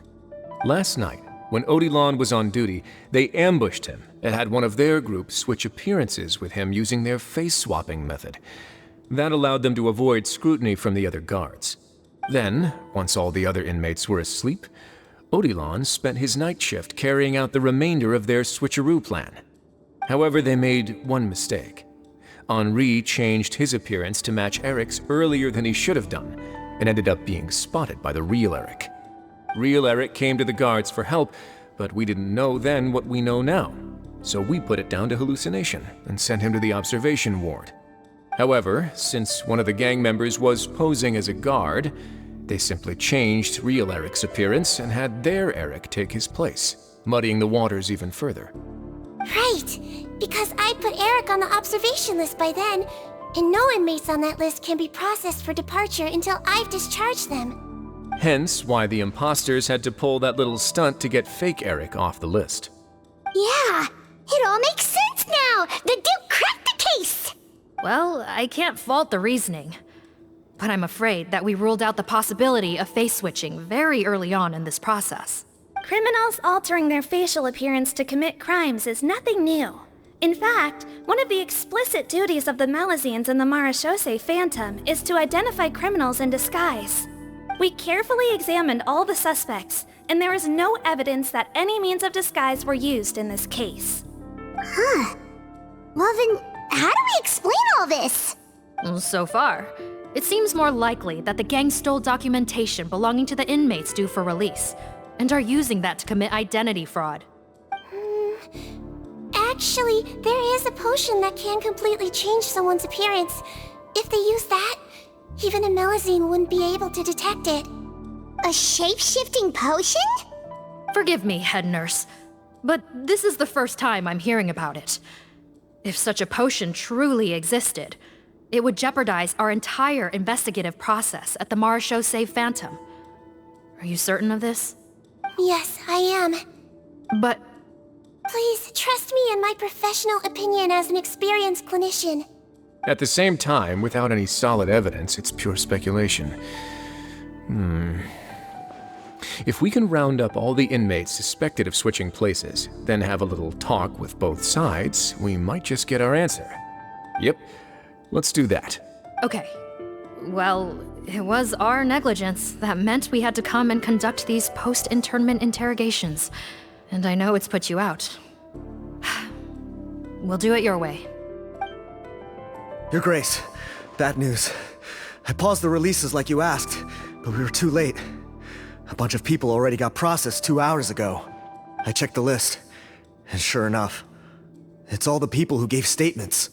Last night, when Odilon was on duty, they ambushed him and had one of their group switch appearances with him using their face-swapping method. That allowed them to avoid scrutiny from the other guards. Then, once all the other inmates were asleep, Odilon spent his night shift carrying out the remainder of their switcheroo plan. However, they made one mistake. Henri changed his appearance to match Eric's earlier than he should have done, and ended up being spotted by the real Eric. Real Eric came to the guards for help, but we didn't know then what we know now. so we put it down to hallucination and sent him to the observation ward. However, since one of the gang members was posing as a guard, they simply changed real Eric's appearance and had their Eric take his place, muddying the waters even further. Right, because I put Eric on the observation list by then, and no inmates on that list can be processed for departure until I've discharged them. Hence why the imposters had to pull that little stunt to get fake Eric off the list. Yeah, it all makes sense now! The Duke cracked the case! Well, I can't fault the reasoning. But I'm afraid that we ruled out the possibility of face switching very early on in this process. Criminals altering their facial appearance to commit crimes is nothing new. In fact, one of the explicit duties of the Melusines in the Marechaussee Phantom is to identify criminals in disguise. We carefully examined all the suspects, and there is no evidence that any means of disguise were used in this case. Huh. Well then, how do we explain all this? So far, it seems more likely that the gang stole documentation belonging to the inmates due for release, and are using that to commit identity fraud. Actually, there is a potion that can completely change someone's appearance. If they use that, even a Melusine wouldn't be able to detect it. A shape-shifting potion? Forgive me, head nurse, but this is the first time I'm hearing about it. If such a potion truly existed, it would jeopardize our entire investigative process at the Marechaussee Phantom. Are you certain of this? Yes, I am. But... Please, trust me in my professional opinion as an experienced clinician. At the same time, without any solid evidence, it's pure speculation. If we can round up all the inmates suspected of switching places, then have a little talk with both sides, we might just get our answer. Yep, let's do that. Okay. Well, it was our negligence that meant we had to come and conduct these post-internment interrogations. And I know it's put you out. We'll do it your way. Your Grace, bad news. I paused the releases like you asked, but we were too late. A bunch of people already got processed 2 hours ago. I checked the list, and sure enough, it's all the people who gave statements.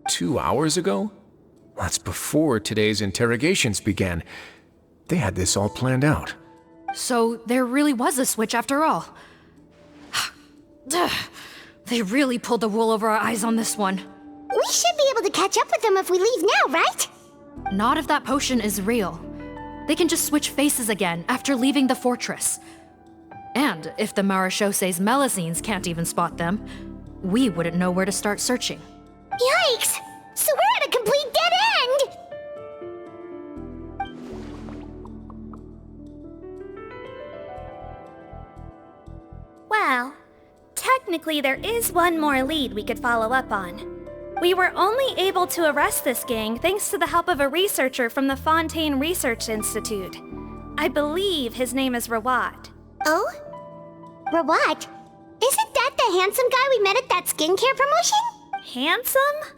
2 hours ago? That's before today's interrogations began. They had this all planned out. So there really was a switch after all. They really pulled the wool over our eyes on this one. We should be able to catch up with them if we leave now, right? Not if that potion is real. They can just switch faces again after leaving the fortress. And if the Marechaussee's Melusines can't even spot them, we wouldn't know where to start searching. Yikes! So we're at a complete dead end! Well, technically there is one more lead we could follow up on. We were only able to arrest this gang thanks to the help of a researcher from the Fontaine Research Institute. I believe his name is Rawat. Oh? Rawat? Isn't that the handsome guy we met at that skincare promotion? Handsome?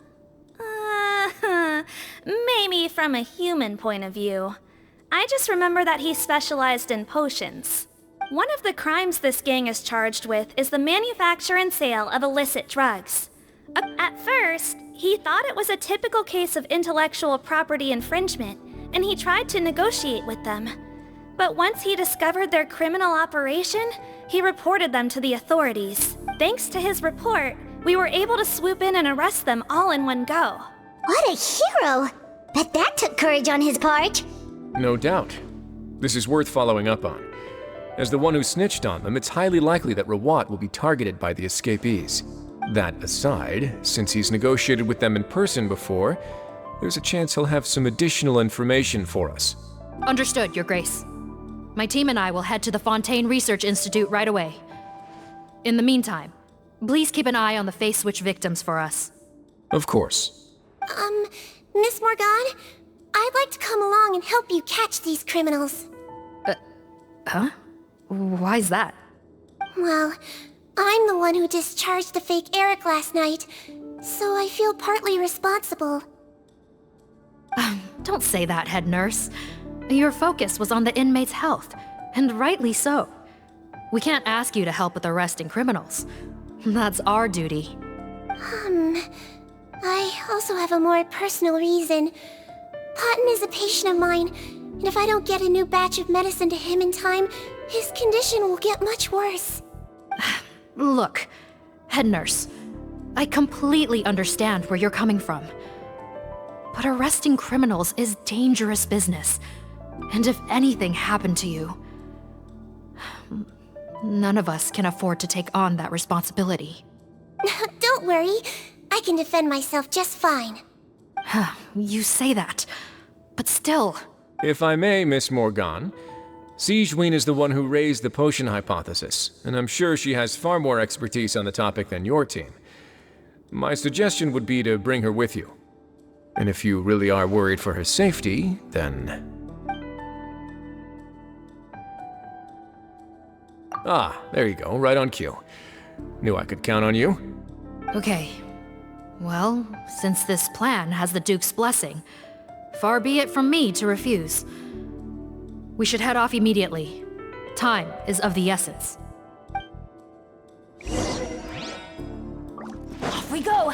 Maybe from a human point of view. I just remember that he specialized in potions. One of the crimes this gang is charged with is the manufacture and sale of illicit drugs. At first, he thought it was a typical case of intellectual property infringement, and he tried to negotiate with them. But once he discovered their criminal operation, he reported them to the authorities. Thanks to his report, we were able to swoop in and arrest them all in one go. What a hero! Bet that took courage on his part. No doubt. This is worth following up on. As the one who snitched on them, it's highly likely that Rawat will be targeted by the escapees. That aside, since he's negotiated with them in person before, there's a chance he'll have some additional information for us. Understood, Your Grace. My team and I will head to the Fontaine Research Institute right away. In the meantime, please keep an eye on the face switch victims for us. Of course. Miss Morgane, I'd like to come along and help you catch these criminals. Huh? Why's that? Well, I'm the one who discharged the fake Eric last night, so I feel partly responsible. Don't say that, head nurse. Your focus was on the inmates' health, and rightly so. We can't ask you to help with arresting criminals. That's our duty. I also have a more personal reason. Cotton is a patient of mine, and if I don't get a new batch of medicine to him in time, his condition will get much worse. Look, head nurse, I completely understand where you're coming from. But arresting criminals is dangerous business. And if anything happened to you, none of us can afford to take on that responsibility. Don't worry, I can defend myself just fine. You say that, but still. If I may, Miss Morgan, Sigewinne is the one who raised the potion hypothesis, and I'm sure she has far more expertise on the topic than your team. My suggestion would be to bring her with you. And if you really are worried for her safety, then... Ah, there you go, right on cue. Knew I could count on you. Okay. Well, since this plan has the Duke's blessing, far be it from me to refuse. We should head off immediately. Time is of the essence. Off we go!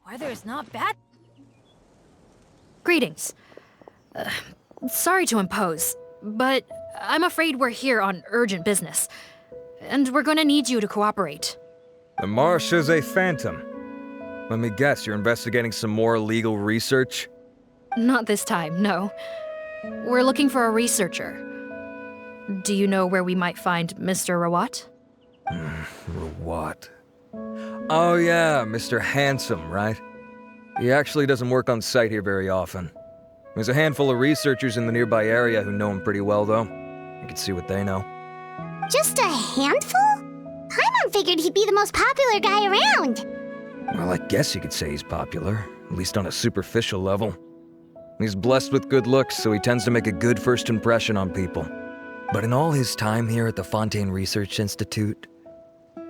Weather is not bad. Greetings. Sorry to impose, but I'm afraid we're here on urgent business, and we're gonna need you to cooperate. The marsh is a phantom. Let me guess, you're investigating some more legal research? Not this time, no. We're looking for a researcher. Do you know where we might find Mr. Rawat? Rawat. Oh yeah, Mr. Handsome, right? He actually doesn't work on site here very often. There's a handful of researchers in the nearby area who know him pretty well, though. You can see what they know. Just a handful? Paimon figured he'd be the most popular guy around. Well, I guess you could say he's popular, at least on a superficial level. He's blessed with good looks, so he tends to make a good first impression on people. But in all his time here at the Fontaine Research Institute,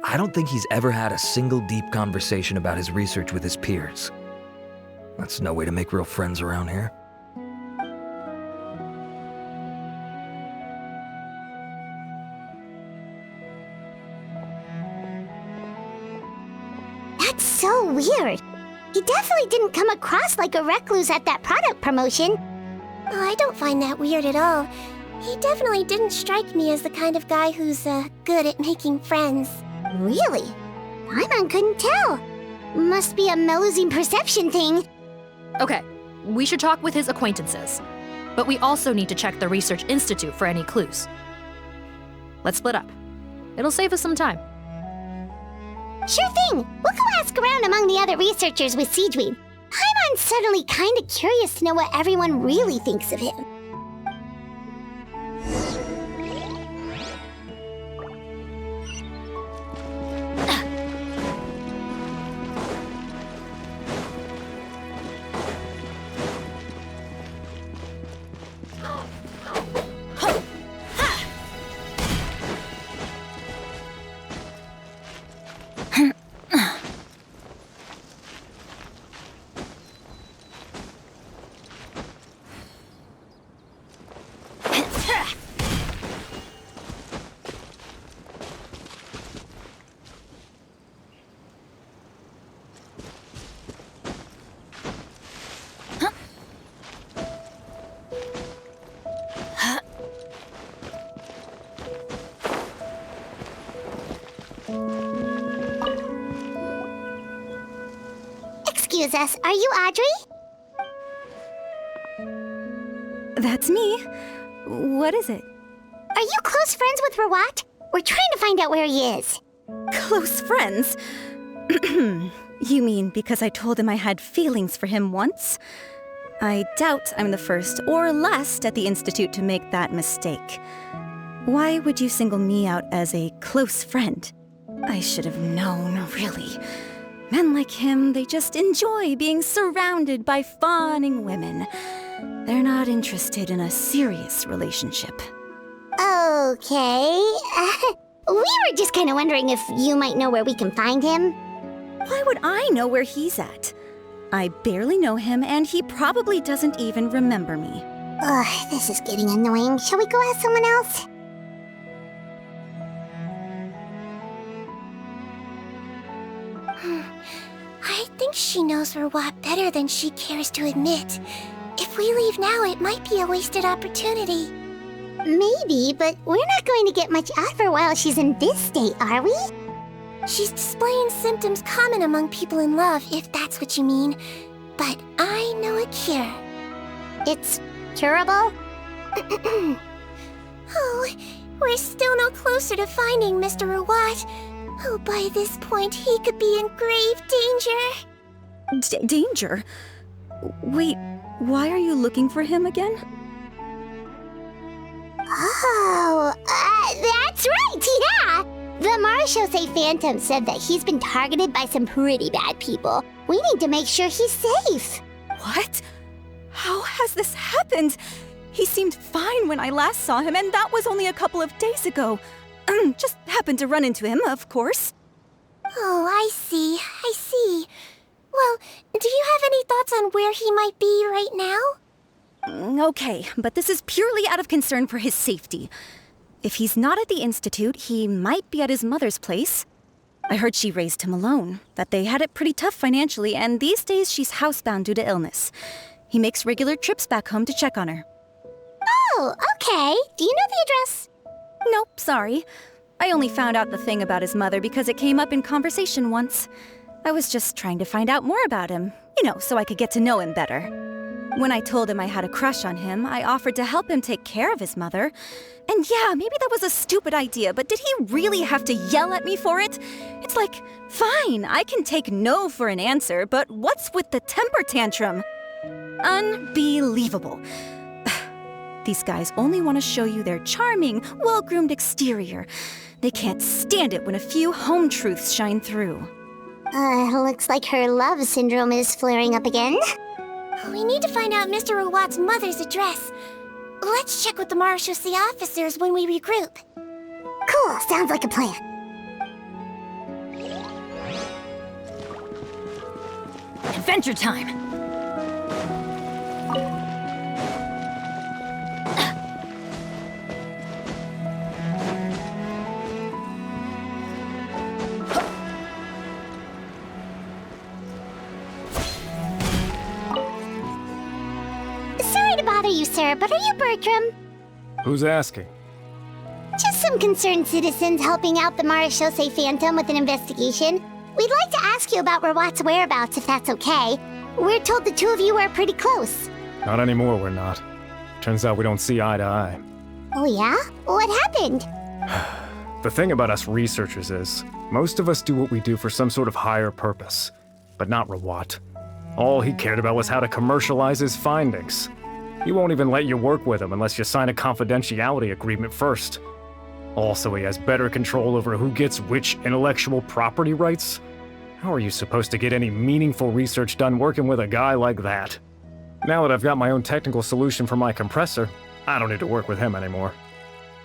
I don't think he's ever had a single deep conversation about his research with his peers. That's no way to make real friends around here. That's so weird. He definitely didn't come across like a recluse at that product promotion. Oh, I don't find that weird at all. He definitely didn't strike me as the kind of guy who's, good at making friends. Really? Paimon couldn't tell. Must be a Melusine perception thing. Okay, we should talk with his acquaintances. But we also need to check the Research Institute for any clues. Let's split up. It'll save us some time. Sure thing. We'll go ask around among the other researchers with Sigewinne. Paimon's suddenly kinda curious to know what everyone really thinks of him. Excuse us, are you Audrey? That's me. What is it? Are you close friends with Rawat? We're trying to find out where he is. Close friends? You mean because I told him I had feelings for him once? I doubt I'm the first or last at the Institute to make that mistake. Why would you single me out as a close friend? I should have known, really. Men like him, they just enjoy being surrounded by fawning women. They're not interested in a serious relationship. Okay. We were just kind of wondering if you might know where we can find him. Why would I know where he's at? I barely know him, and he probably doesn't even remember me. Ugh, this is getting annoying. Shall we go ask someone else? I think she knows Rawat better than she cares to admit. If we leave now, it might be a wasted opportunity. Maybe, but we're not going to get much out of her while she's in this state, are we? She's displaying symptoms common among people in love, if that's what you mean. But I know a cure. It's curable? Oh, we're still no closer to finding Mr. Rawat. Oh, by this point, he could be in grave danger. Danger? Wait, why are you looking for him again? Oh, that's right, yeah! The Marechaussee Phantom said that he's been targeted by some pretty bad people. We need to make sure he's safe. What? How has this happened? He seemed fine when I last saw him, and that was only a couple of days ago. Just happened to run into him, of course. Oh, I see. Well, do you have any thoughts on where he might be right now? Okay, but this is purely out of concern for his safety. If he's not at the Institute, he might be at his mother's place. I heard she raised him alone, that they had it pretty tough financially, and these days she's housebound due to illness. He makes regular trips back home to check on her. Oh, okay. Do you know the address? Nope, sorry. I only found out the thing about his mother because it came up in conversation once. I was just trying to find out more about him, so I could get to know him better. When I told him I had a crush on him, I offered to help him take care of his mother. And yeah, maybe that was a stupid idea, but did he really have to yell at me for it? It's like, fine, I can take no for an answer, but what's with the temper tantrum? Unbelievable. These guys only want to show you their charming, well-groomed exterior. They can't stand it when a few home truths shine through. Looks like her love syndrome is flaring up again. We need to find out Mr. Rawat's mother's address. Let's check with the Marechaussee officers when we regroup. Cool, sounds like a plan. Adventure time! Sorry to bother you, sir, but are you Bertram? Who's asking? Just some concerned citizens helping out the Marechaussee Phantom with an investigation. We'd like to ask you about Rawat's whereabouts, if that's okay. We're told the two of you are pretty close. Not anymore, we're not. Turns out we don't see eye to eye. Oh yeah? What happened? The thing about us researchers is, most of us do what we do for some sort of higher purpose. But not Rawat. All he cared about was how to commercialize his findings. He won't even let you work with him unless you sign a confidentiality agreement first. Also, he has better control over who gets which intellectual property rights. How are you supposed to get any meaningful research done working with a guy like that? Now that I've got my own technical solution for my compressor, I don't need to work with him anymore.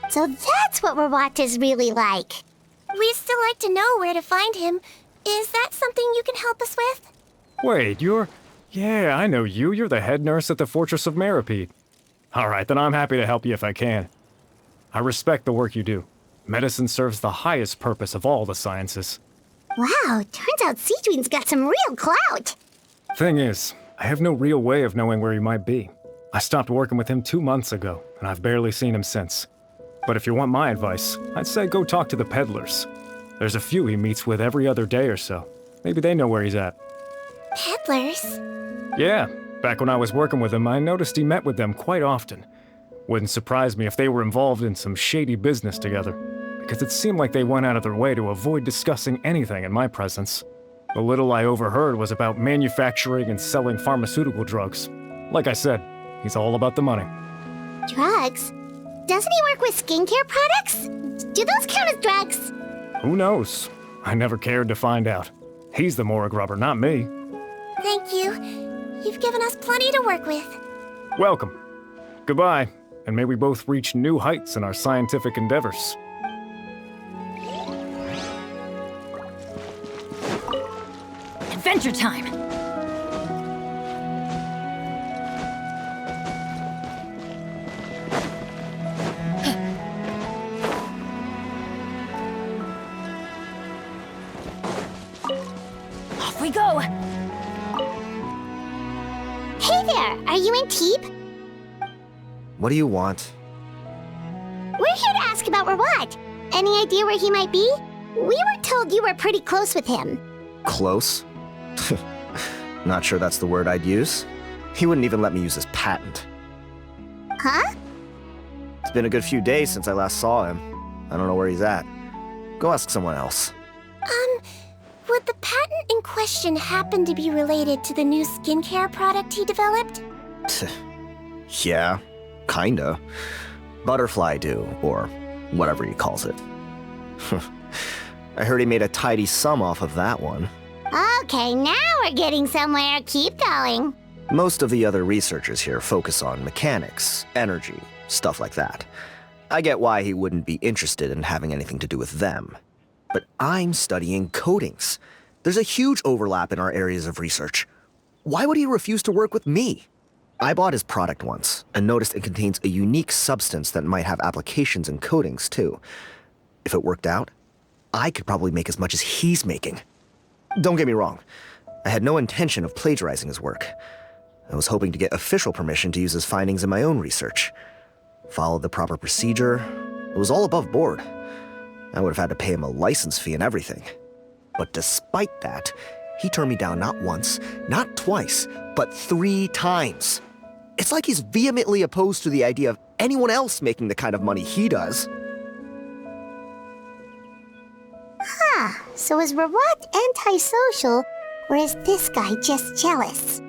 So that's what Rawat is really like. We'd still like to know where to find him. Is that something you can help us with? Wait, Yeah, I know you. You're the head nurse at the Fortress of Meripede. Alright, then I'm happy to help you if I can. I respect the work you do. Medicine serves the highest purpose of all the sciences. Wow, turns out Sigewinne's got some real clout. Thing is, I have no real way of knowing where he might be. I stopped working with him 2 months ago, and I've barely seen him since. But if you want my advice, I'd say go talk to the peddlers. There's a few he meets with every other day or so. Maybe they know where he's at. Peddlers? Yeah, back when I was working with him, I noticed he met with them quite often. Wouldn't surprise me if they were involved in some shady business together, because it seemed like they went out of their way to avoid discussing anything in my presence. The little I overheard was about manufacturing and selling pharmaceutical drugs. Like I said, he's all about the money. Drugs? Doesn't he work with skincare products? Do those count as drugs? Who knows? I never cared to find out. He's the morgue rubber, not me. Thank you. You've given us plenty to work with. Welcome. Goodbye, and may we both reach new heights in our scientific endeavors. Adventure time! go! Hey there, are you in Teep? What do you want? We're here to ask about Rawat. Any idea where he might be? We were told you were pretty close with him. Close? Not sure that's the word I'd use. He wouldn't even let me use his patent. Huh? It's been a good few days since I last saw him. I don't know where he's at. Go ask someone else. Would the patent in question happen to be related to the new skincare product he developed? Yeah, kinda. Butterfly dew, or whatever he calls it. I heard he made a tidy sum off of that one. Okay, now we're getting somewhere. Keep going. Most of the other researchers here focus on mechanics, energy, stuff like that. I get why he wouldn't be interested in having anything to do with them. But I'm studying coatings. There's a huge overlap in our areas of research. Why would he refuse to work with me? I bought his product once and noticed it contains a unique substance that might have applications in coatings too. If it worked out, I could probably make as much as he's making. Don't get me wrong, I had no intention of plagiarizing his work. I was hoping to get official permission to use his findings in my own research. Followed the proper procedure. It was all above board. I would have had to pay him a license fee and everything. But despite that, he turned me down not once, not twice, but 3 times. It's like he's vehemently opposed to the idea of anyone else making the kind of money he does. Huh, so is Rawat antisocial, or is this guy just jealous?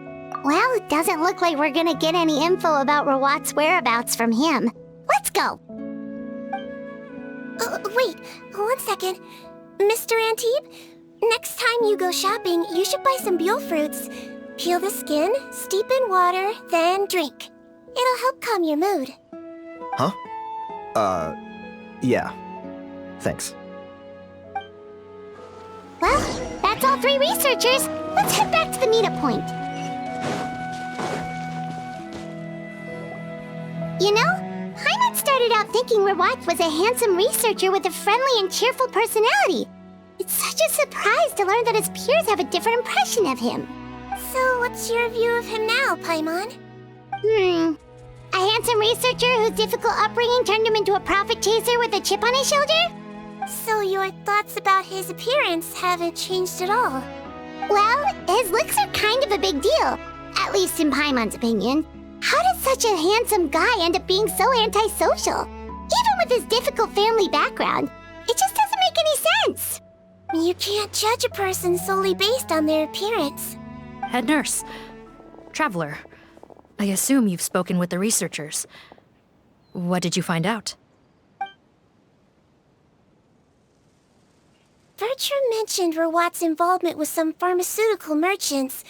Well, it doesn't look like we're gonna get any info about Rawat's whereabouts from him. Let's go! Wait, 1 second. Mr. Antibes, next time you go shopping, you should buy some Buell fruits. Peel the skin, steep in water, then drink. It'll help calm your mood. Huh? Yeah. Thanks. Well, that's all 3 researchers. Let's head back to the meetup point. You know, Paimon started out thinking Rawat was a handsome researcher with a friendly and cheerful personality. It's such a surprise to learn that his peers have a different impression of him. So what's your view of him now, Paimon? A handsome researcher whose difficult upbringing turned him into a profit chaser with a chip on his shoulder? So your thoughts about his appearance haven't changed at all? Well, his looks are kind of a big deal, at least in Paimon's opinion. How does such a handsome guy end up being so antisocial? Even with his difficult family background, it just doesn't make any sense. You can't judge a person solely based on their appearance. Head nurse. Traveler. I assume you've spoken with the researchers. What did you find out? Bertram mentioned Rawat's involvement with some pharmaceutical merchants.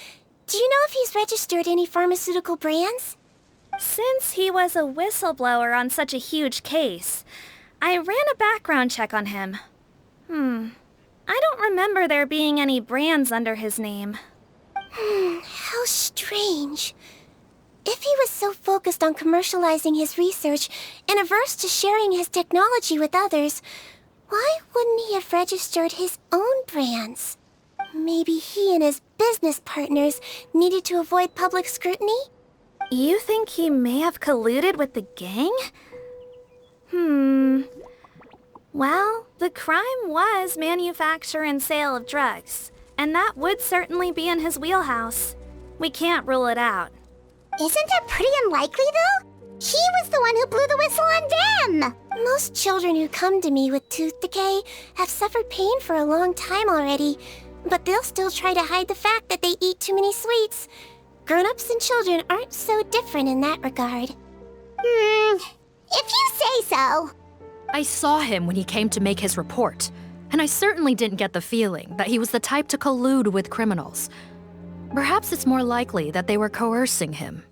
Do you know if he's registered any pharmaceutical brands? Since he was a whistleblower on such a huge case, I ran a background check on him. I don't remember there being any brands under his name. How strange. If he was so focused on commercializing his research and averse to sharing his technology with others, why wouldn't he have registered his own brands? Maybe he and his business partners needed to avoid public scrutiny? You think he may have colluded with the gang? Well, the crime was manufacture and sale of drugs, and that would certainly be in his wheelhouse. We can't rule it out. Isn't that pretty unlikely, though? He was the one who blew the whistle on them! Most children who come to me with tooth decay have suffered pain for a long time already, but they'll still try to hide the fact that they eat too many sweets. Grown-ups and children aren't so different in that regard. If you say so. I saw him when he came to make his report, and I certainly didn't get the feeling that he was the type to collude with criminals. Perhaps it's more likely that they were coercing him.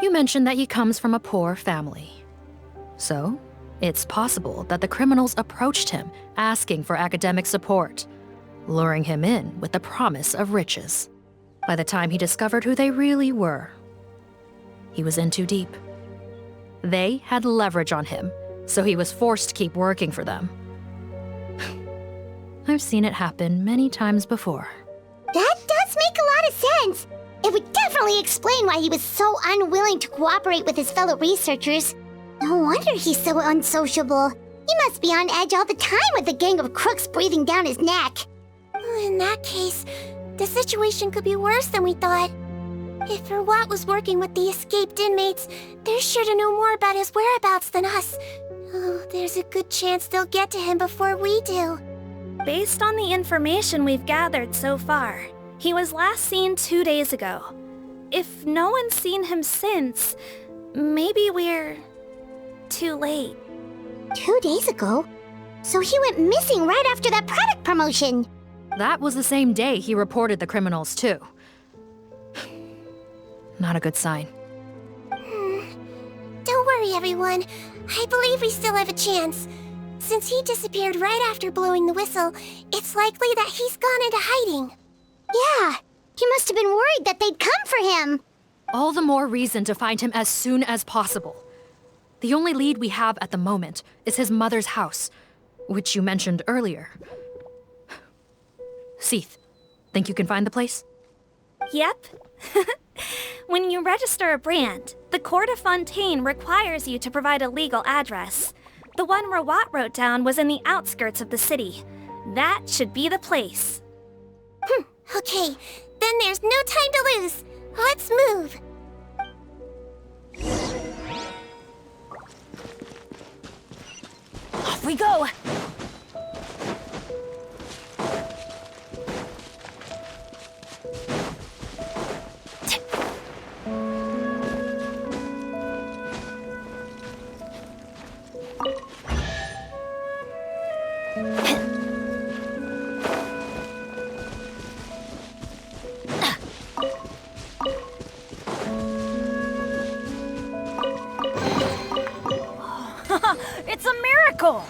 You mentioned that he comes from a poor family. So, it's possible that the criminals approached him asking for academic support, luring him in with the promise of riches. By the time he discovered who they really were, he was in too deep. They had leverage on him, so he was forced to keep working for them. I've seen it happen many times before. That does sense. It would definitely explain why he was so unwilling to cooperate with his fellow researchers. No wonder he's so unsociable. He must be on edge all the time with a gang of crooks breathing down his neck. In that case, the situation could be worse than we thought. If Rawat was working with the escaped inmates, they're sure to know more about his whereabouts than us. Oh, there's a good chance they'll get to him before we do. Based on the information we've gathered so far, he was last seen 2 days ago. If no one's seen him since, maybe we're too late. 2 days ago? So he went missing right after that product promotion. That was the same day he reported the criminals, too. Not a good sign. Don't worry, everyone. I believe we still have a chance. Since he disappeared right after blowing the whistle, it's likely that he's gone into hiding. Yeah, he must have been worried that they'd come for him. All the more reason to find him as soon as possible. The only lead we have at the moment is his mother's house, which you mentioned earlier. Seath, think you can find the place? Yep. When you register a brand, the Court of Fontaine requires you to provide a legal address. The one Rawat wrote down was in the outskirts of the city. That should be the place. Okay, then there's no time to lose. Let's move. Off we go! It's a miracle!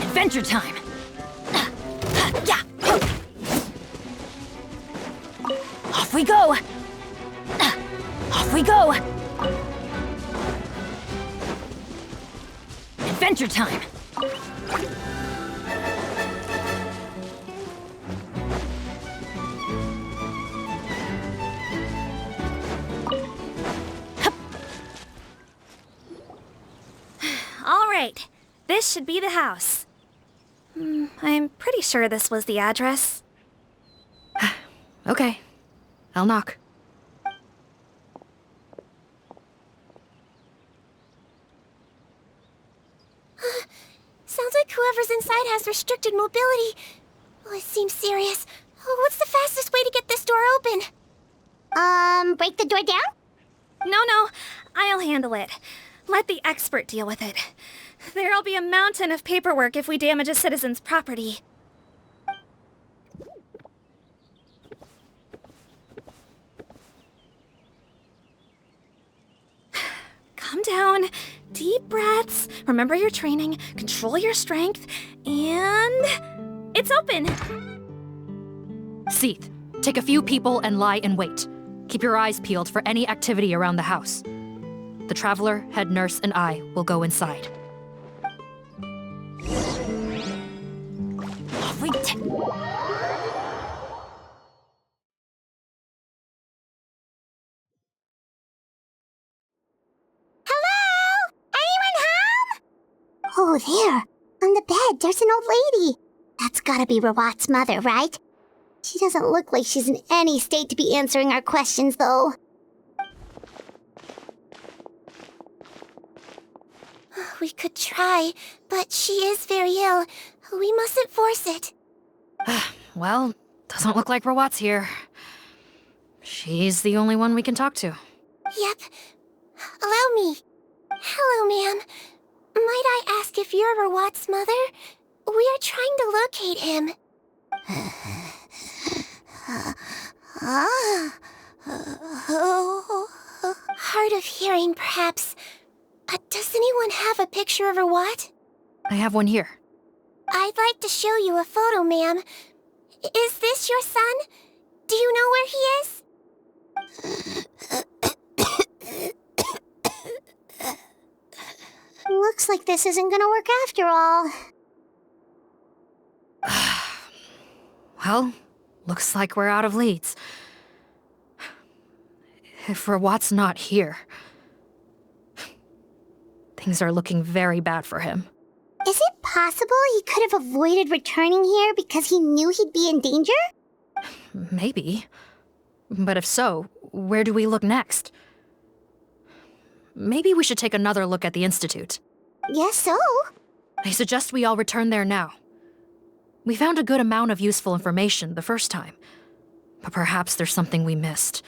Adventure time! Yeah! Off we go! Off we go! Adventure time! All right, this should be the house. I'm pretty sure this was the address. Okay, I'll knock. Sounds like whoever's inside has restricted mobility. Oh, it seems serious. Oh, what's the fastest way to get this door open? Break the door down? No, I'll handle it. Let the expert deal with it. There'll be a mountain of paperwork if we damage a citizen's property. Calm down. Deep breaths. Remember your training. Control your strength. And... it's open! Seath, take a few people and lie in wait. Keep your eyes peeled for any activity around the house. The Traveler, Head Nurse, and I will go inside. Off we Hello? Anyone home? Oh, there. On the bed, there's an old lady. That's gotta be Rawat's mother, right? She doesn't look like she's in any state to be answering our questions, though. We could try, but she is very ill. We mustn't force it. Well, doesn't look like Rawat's here. She's the only one we can talk to. Yep. Allow me. Hello, ma'am. Might I ask if you're Rawat's mother? We are trying to locate him. Hard of hearing, perhaps. Does anyone have a picture of Rawat? I have one here. I'd like to show you a photo, ma'am. Is this your son? Do you know where he is? Looks like this isn't gonna work after all. Well, looks like we're out of leads. If Rawat's not here, things are looking very bad for him. Is it possible he could have avoided returning here because he knew he'd be in danger? Maybe. But if so, where do we look next? Maybe we should take another look at the Institute. Guess so. I suggest we all return there now. We found a good amount of useful information the first time, but perhaps there's something we missed.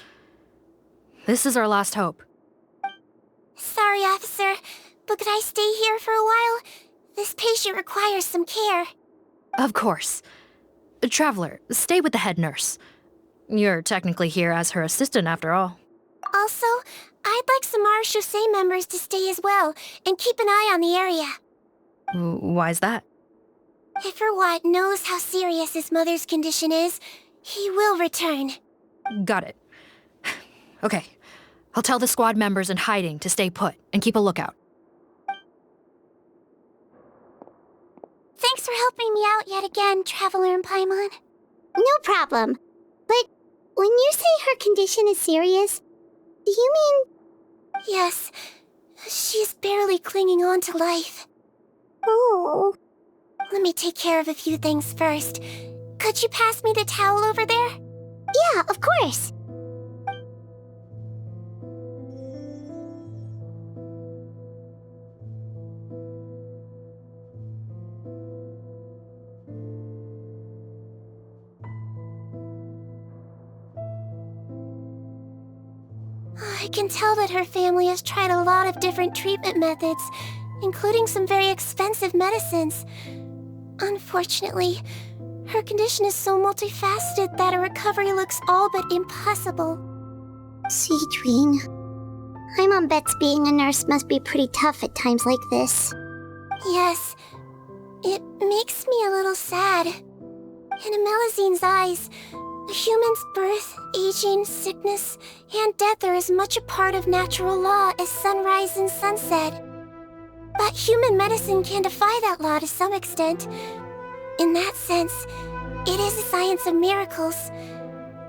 This is our last hope. Sorry, officer, but could I stay here for a while? This patient requires some care. Of course. Traveler, stay with the head nurse. You're technically here as her assistant after all. Also, I'd like some Marechaussee members to stay as well, and keep an eye on the area. Why's that? If Rawat knows how serious his mother's condition is, he will return. Got it. Okay. I'll tell the squad members in hiding to stay put and keep a lookout. Thanks for helping me out yet again, Traveler and Paimon. No problem. But when you say her condition is serious, do you mean... Yes. She's barely clinging on to life. Oh. Let me take care of a few things first. Could you pass me the towel over there? Yeah, of course. I can tell that her family has tried a lot of different treatment methods, including some very expensive medicines. Unfortunately, her condition is so multifaceted that a recovery looks all but impossible. Sigewinne, Paimon bets being a nurse must be pretty tough at times like this. Yes, it makes me a little sad. In a Melizine's eyes, a human's birth, aging, sickness, and death are as much a part of natural law as sunrise and sunset. But human medicine can defy that law to some extent. In that sense, it is a science of miracles.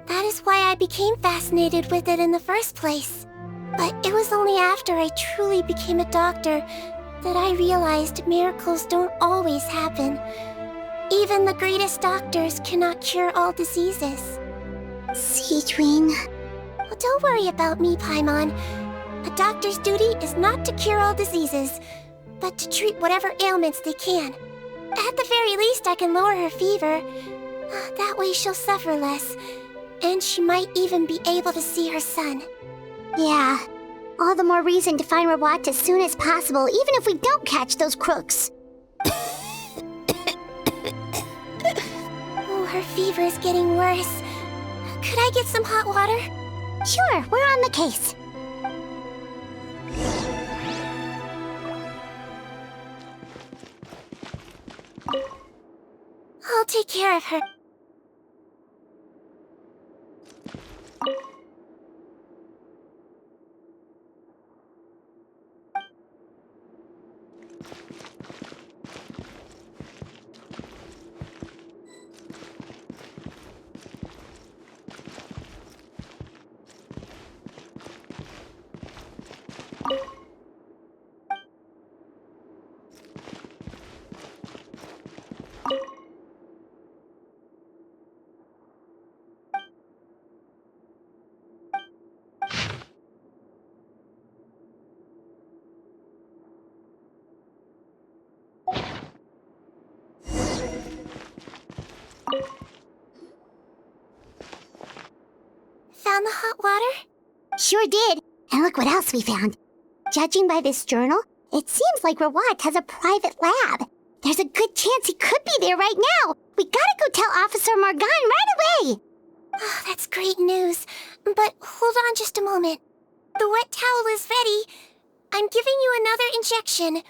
That is why I became fascinated with it in the first place. But it was only after I truly became a doctor that I realized miracles don't always happen. Even the greatest doctors cannot cure all diseases. Sigewinne... Well, don't worry about me, Paimon. A doctor's duty is not to cure all diseases, but to treat whatever ailments they can. At the very least, I can lower her fever. That way she'll suffer less, and she might even be able to see her son. Yeah, all the more reason to find Rawat as soon as possible, even if we don't catch those crooks. Oh, her fever is getting worse. Could I get some hot water? Sure, we're on the case. I'll take care of her. Found the hot water? Sure did. And look what else we found. Judging by this journal, it seems like Rawat has a private lab. There's a good chance he could be there right now. We gotta go tell Officer Morgan right away. Oh, that's great news. But hold on just a moment. The wet towel is ready. I'm giving you another injection.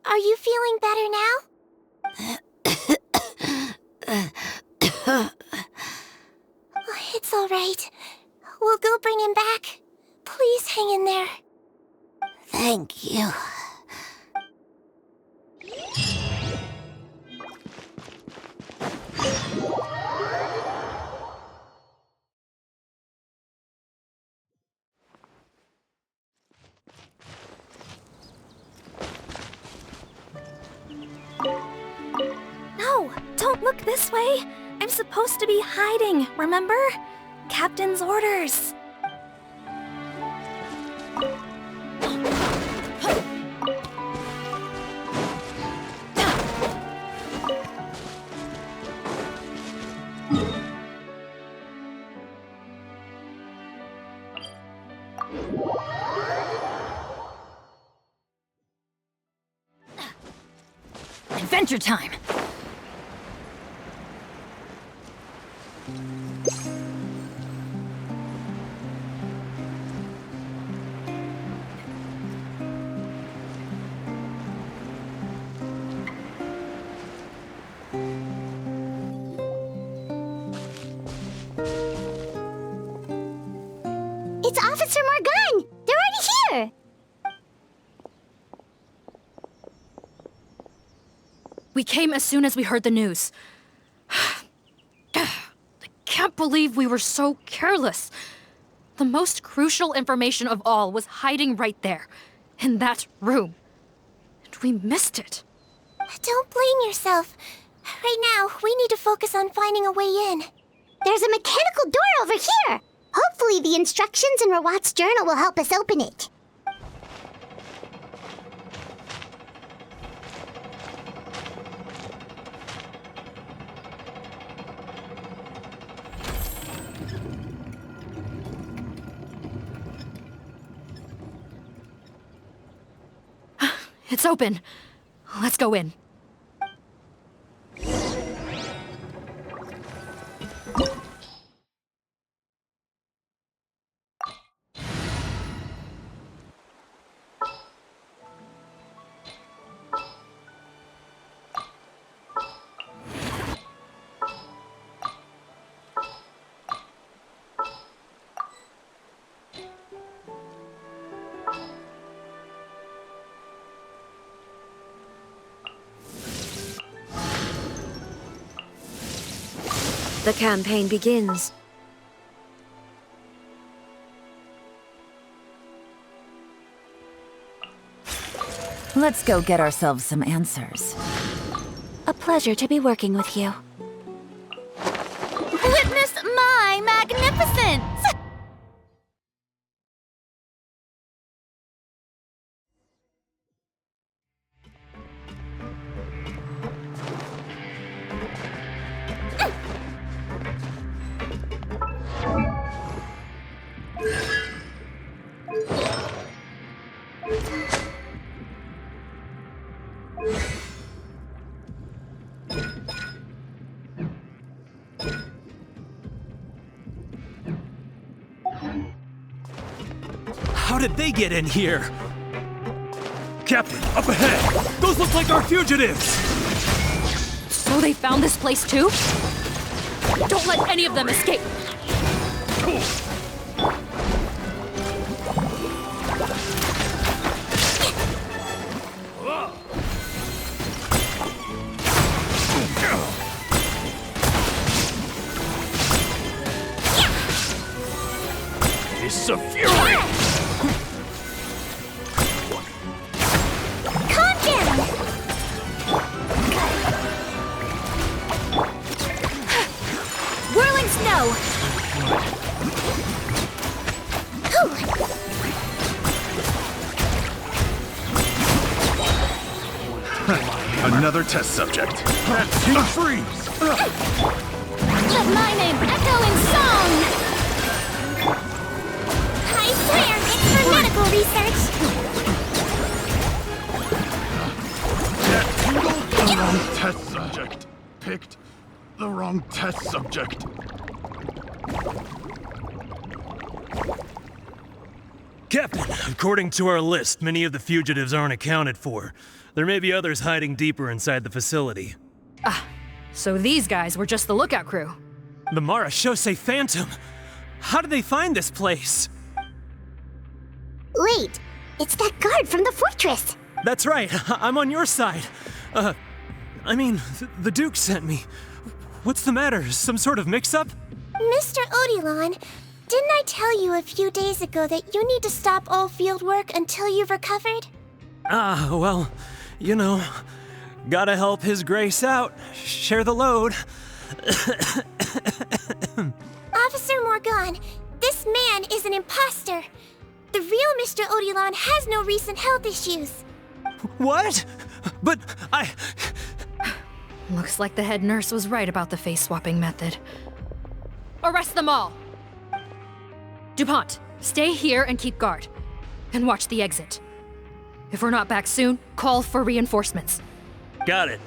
Are you feeling better now? It's all right. We'll go bring him back. Please hang in there. Thank you. No, don't look this way. I'm supposed to be hiding, remember? Captain's orders. Adventure time! It's Officer Morgan! They're already here! We came as soon as we heard the news. I can't believe we were so careless. The most crucial information of all was hiding right there, in that room. And we missed it. Don't blame yourself. Right now, we need to focus on finding a way in. There's a mechanical door over here! Hopefully the instructions in Rawat's journal will help us open it. It's open. Let's go in. The campaign begins. Let's go get ourselves some answers. A pleasure to be working with you. Witness my magnificence! How did they get in here? Captain, up ahead! Those look like our fugitives! So they found this place too? Don't let any of them escape! It's a fury! Calm down! Whirling snow! Another test subject. Freeze! Let my name echo in song! I swear, it's for medical research! The wrong test subject. Picked the wrong test subject. Captain, according to our list, many of the fugitives aren't accounted for. There may be others hiding deeper inside the facility. So these guys were just the lookout crew. The Marachose Phantom! How did they find this place? Wait, it's that guard from the fortress! That's right, I'm on your side. The Duke sent me. What's the matter? Some sort of mix-up? Mr. Odilon, didn't I tell you a few days ago that you need to stop all field work until you've recovered? Well, you know, gotta help His Grace out. Share the load. Officer Morgan, this man is an imposter. The real Mr. Odilon has no recent health issues. What? But Looks like the head nurse was right about the face-swapping method. Arrest them all! DuPont, stay here and keep guard. And watch the exit. If we're not back soon, call for reinforcements. Got it.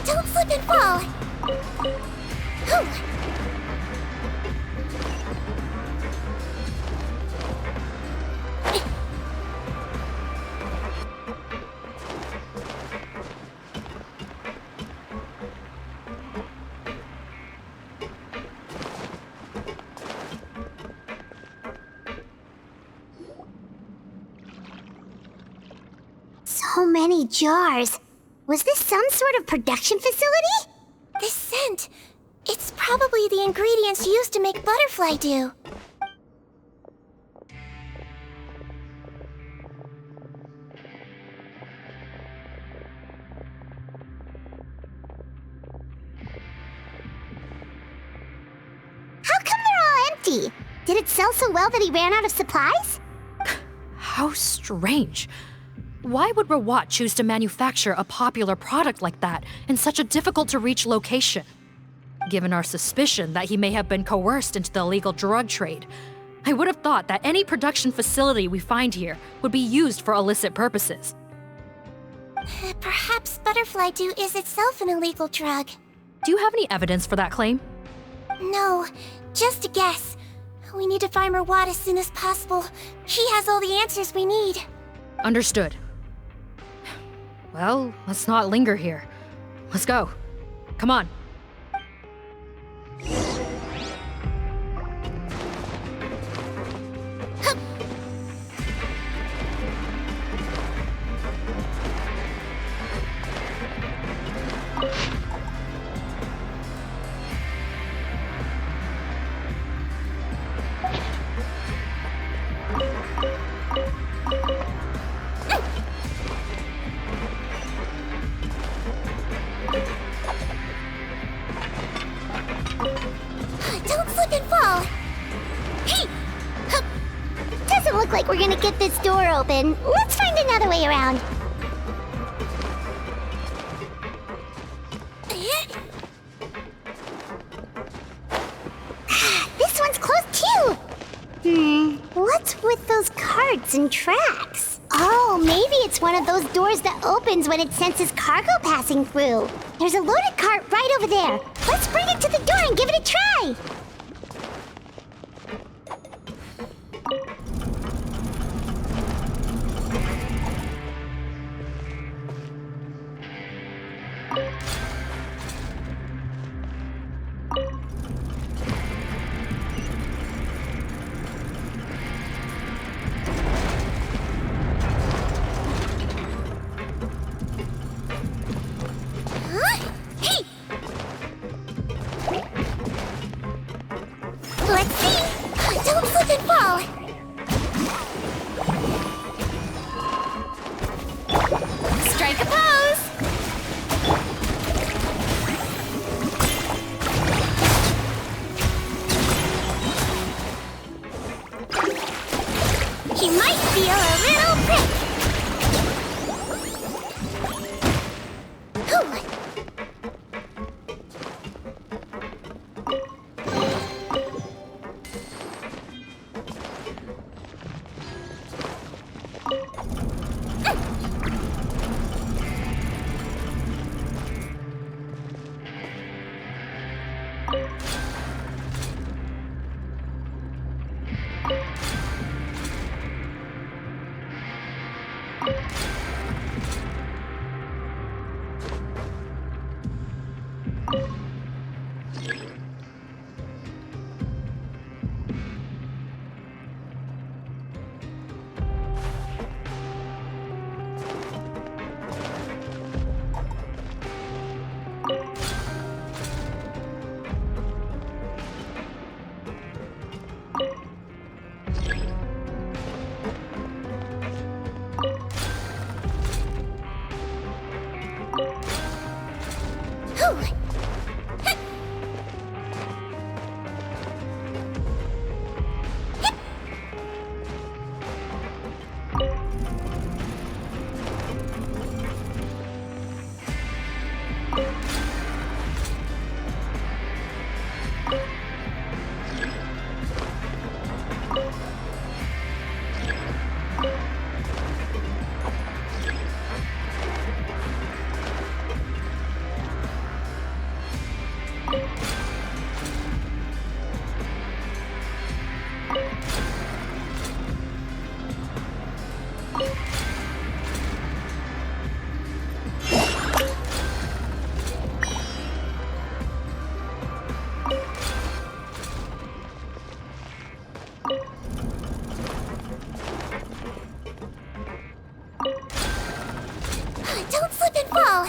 Don't slip and fall! So many jars. Was this some sort of production facility? This scent, it's probably the ingredients used to make butterfly dew. How come they're all empty? Did it sell so well that he ran out of supplies? How strange. Why would Rawat choose to manufacture a popular product like that in such a difficult-to-reach location? Given our suspicion that he may have been coerced into the illegal drug trade, I would have thought that any production facility we find here would be used for illicit purposes. Perhaps butterfly dew is itself an illegal drug. Do you have any evidence for that claim? No, just a guess. We need to find Rawat as soon as possible. He has all the answers we need. Understood. Well, let's not linger here. Let's go. Come on. Don't slip and fall! Hey! Doesn't look like we're gonna get this door open. Let's find another way around. This one's closed too! What's with those carts and tracks? Oh, maybe it's one of those doors that opens when it senses cargo passing through. There's a loaded cart right over there. Let's bring it to the door and give it a try! Let's see! Don't slip and fall! Strike a pose! He might feel a little prick! slip and fall!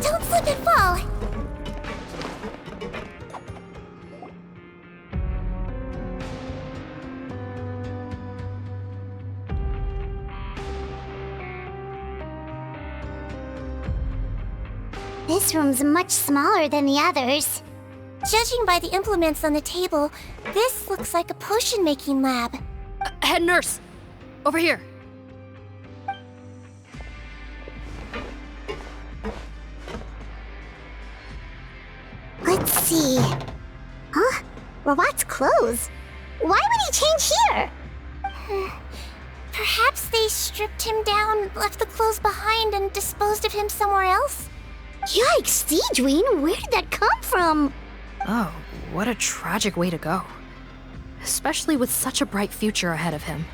Don't slip and fall! This room's much smaller than the others. Judging by the implements on the table, this looks like a potion-making lab. Head nurse! Over here! Let's see. Huh? Robot's clothes? Why would he change here? Perhaps they stripped him down, left the clothes behind, and disposed of him somewhere else? Yikes, Sigewinne, where did that come from? Oh, what a tragic way to go. Especially with such a bright future ahead of him.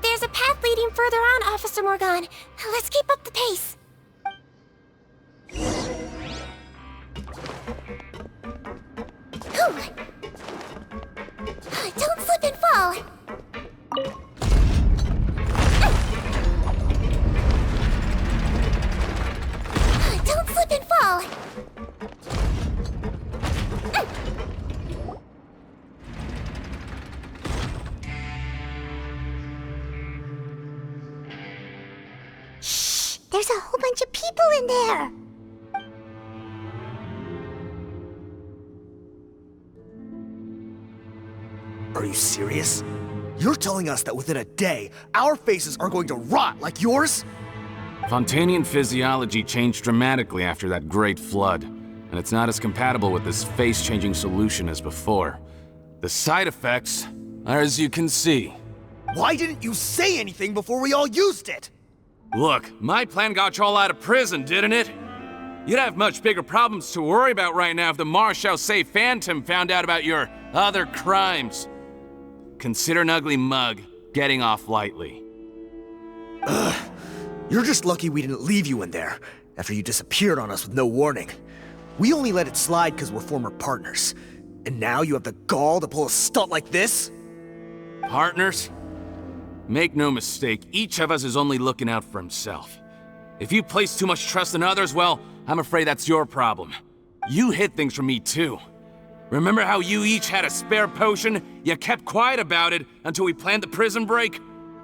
There's a path leading further on, Officer Morgan. Let's keep up the pace. Don't slip and fall. Don't slip and fall. Shh! There's a whole bunch of people in there! Are you serious? You're telling us that within a day, our faces are going to rot like yours? Fontanian physiology changed dramatically after that great flood, and it's not as compatible with this face-changing solution as before. The side effects are as you can see. Why didn't you say anything before we all used it? Look, my plan got you all out of prison, didn't it? You'd have much bigger problems to worry about right now if the Marshal Say Phantom found out about your other crimes. Consider an ugly mug getting off lightly. Ugh. You're just lucky we didn't leave you in there after you disappeared on us with no warning. We only let it slide because we're former partners. And now you have the gall to pull a stunt like this? Partners? Make no mistake, each of us is only looking out for himself. If you place too much trust in others, well, I'm afraid that's your problem. You hid things from me too. Remember how you each had a spare potion? You kept quiet about it until we planned the prison break?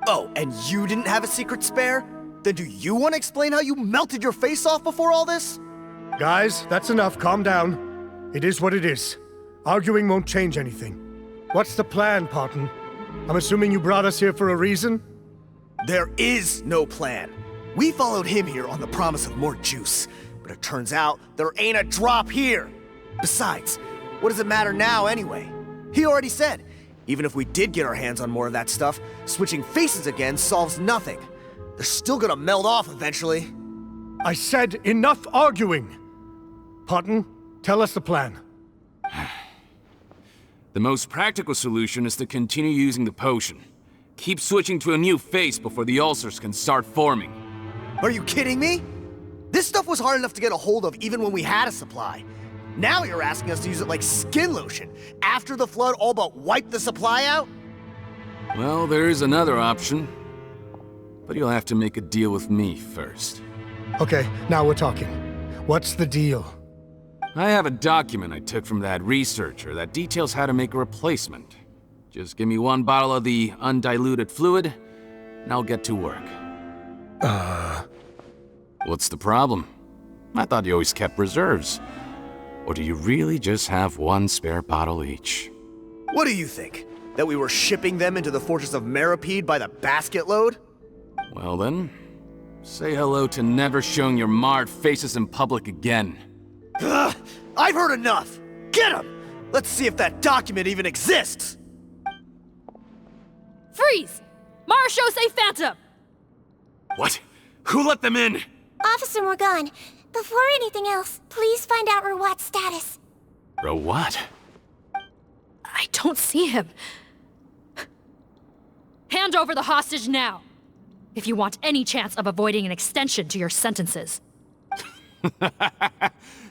Oh, and you didn't have a secret spare? Then do you want to explain how you melted your face off before all this? Guys, that's enough. Calm down. It is what it is. Arguing won't change anything. What's the plan, Parton? I'm assuming you brought us here for a reason? There is no plan. We followed him here on the promise of more juice, but it turns out there ain't a drop here. Besides, what does it matter now anyway? He already said, even if we did get our hands on more of that stuff, switching faces again solves nothing. They're still gonna melt off eventually. I said enough arguing! Parton, tell us the plan. The most practical solution is to continue using the potion. Keep switching to a new face before the ulcers can start forming. Are you kidding me? This stuff was hard enough to get a hold of even when we had a supply. Now you're asking us to use it like skin lotion, after the flood all but wiped the supply out? Well, there is another option. But you'll have to make a deal with me first. Okay, now we're talking. What's the deal? I have a document I took from that researcher that details how to make a replacement. Just give me one bottle of the undiluted fluid, and I'll get to work. Uh... What's the problem? I thought you always kept reserves. Or do you really just have one spare bottle each? What do you think? That we were shipping them into the fortress of Meripede by the basket load? Well then, say hello to never showing your marred faces in public again. Ugh, I've heard enough! Get him! Let's see if that document even exists! Freeze! Marshal Phantom! What? Who let them in? Officer Morgan, before anything else, please find out Rawat's status. Rawat? I don't see him. Hand over the hostage now, if you want any chance of avoiding an extension to your sentences.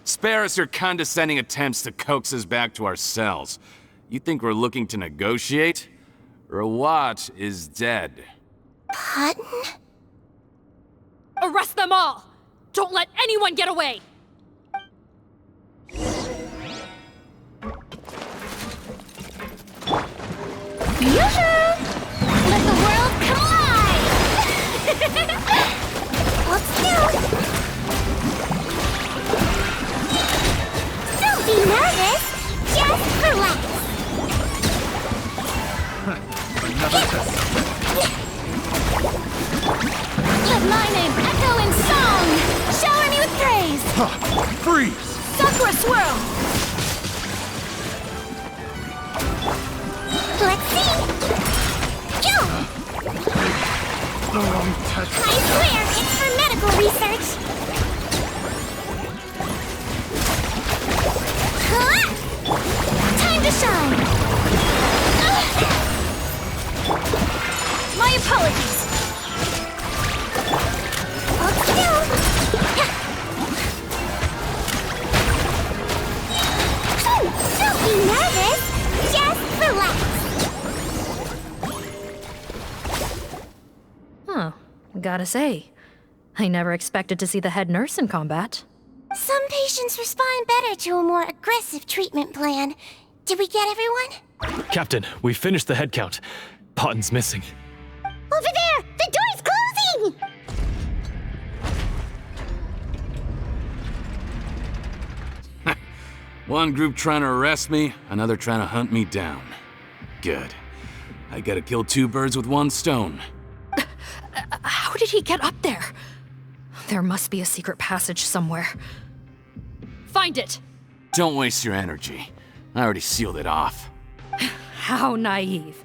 Spare us your condescending attempts to coax us back to our cells. You think we're looking to negotiate? Rawat is dead. Patton? Arrest them all! Don't let anyone get away! Yoo-hoo! Let the world collide! Hold still! Don't be nervous! Just relax! Another test. Let my name echo in song! Shower me with praise! Freeze! Sakura swirl! Let's see! Go! The wrong test. I swear, it's for medical research! Huh? Time to shine! My apologies! Hold still! Don't be nervous! Just relax! Huh. Gotta say, I never expected to see the head nurse in combat. Some patients respond better to a more aggressive treatment plan. Did we get everyone? Captain, we finished the head count. Potten's missing. Over there! The door's closing! One group trying to arrest me, another trying to hunt me down. Good. I gotta kill two birds with one stone. How did he get up there? There must be a secret passage somewhere. Find it! Don't waste your energy. I already sealed it off. How naive.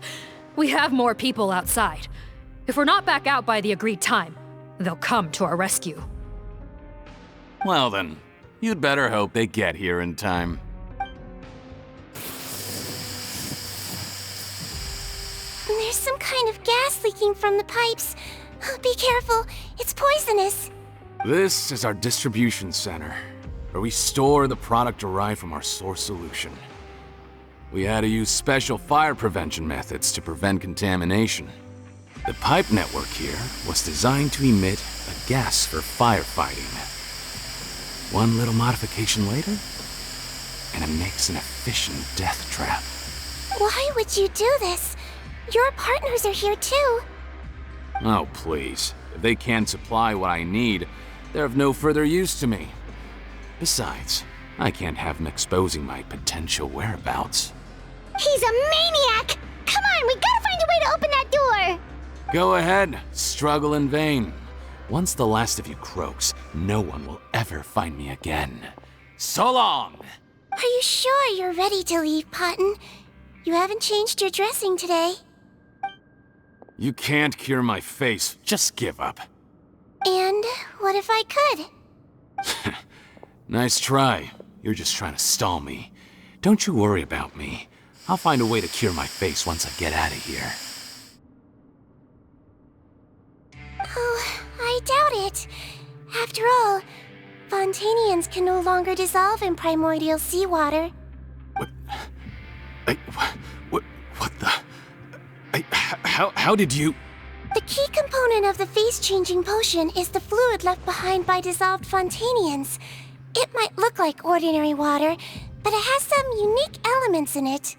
We have more people outside. If we're not back out by the agreed time, they'll come to our rescue. Well then, you'd better hope they get here in time. There's some kind of gas leaking from the pipes. Be careful, it's poisonous. This is our distribution center, where we store the product derived from our source solution. We had to use special fire prevention methods to prevent contamination. The pipe network here was designed to emit a gas for firefighting. One little modification later, and it makes an efficient death trap. Why would you do this? Your partners are here too. Oh, please. If they can't supply what I need, they're of no further use to me. Besides, I can't have them exposing my potential whereabouts. He's a maniac! Come on, we gotta find a way to open that door! Go ahead, struggle in vain. Once the last of you croaks, no one will ever find me again. So long! Are you sure you're ready to leave, Patton? You haven't changed your dressing today. You can't cure my face, just give up. And what if I could? Nice try. You're just trying to stall me. Don't you worry about me. I'll find a way to cure my face once I get out of here. Oh, I doubt it. After all, Fontanians can no longer dissolve in primordial seawater. What the? How did you? The key component of the face-changing potion is the fluid left behind by dissolved Fontanians. It might look like ordinary water, but it has some unique elements in it.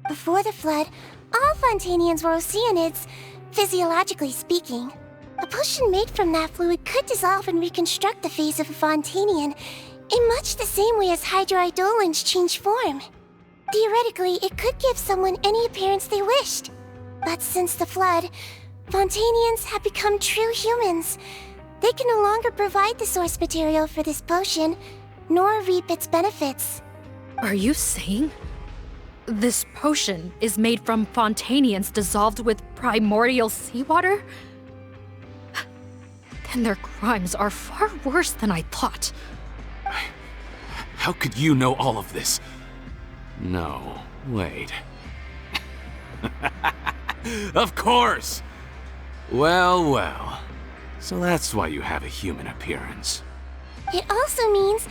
Before the flood, all Fontanians were oceanids, physiologically speaking. A potion made from that fluid could dissolve and reconstruct the face of a Fontanian, In much the same way as hydroidolins change form. Theoretically, it could give someone any appearance they wished. But since the flood, Fontanians have become true humans. They can no longer provide the source material for this potion, nor reap its benefits. Are you saying this potion is made from Fontanians dissolved with primordial seawater? Then their crimes are far worse than I thought. How could you know all of this? No, wait. Of course! Well, well. So that's why you have a human appearance. It also means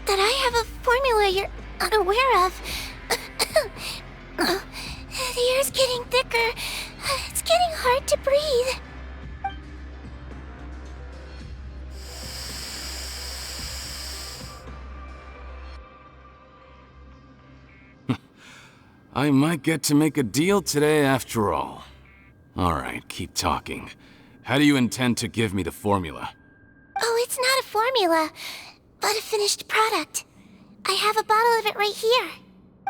that I have a formula you're unaware of. The air's getting thicker. It's getting hard to breathe. I might get to make a deal today after all. Alright, keep talking. How do you intend to give me the formula? Oh, it's not a formula, but a finished product. I have a bottle of it right here.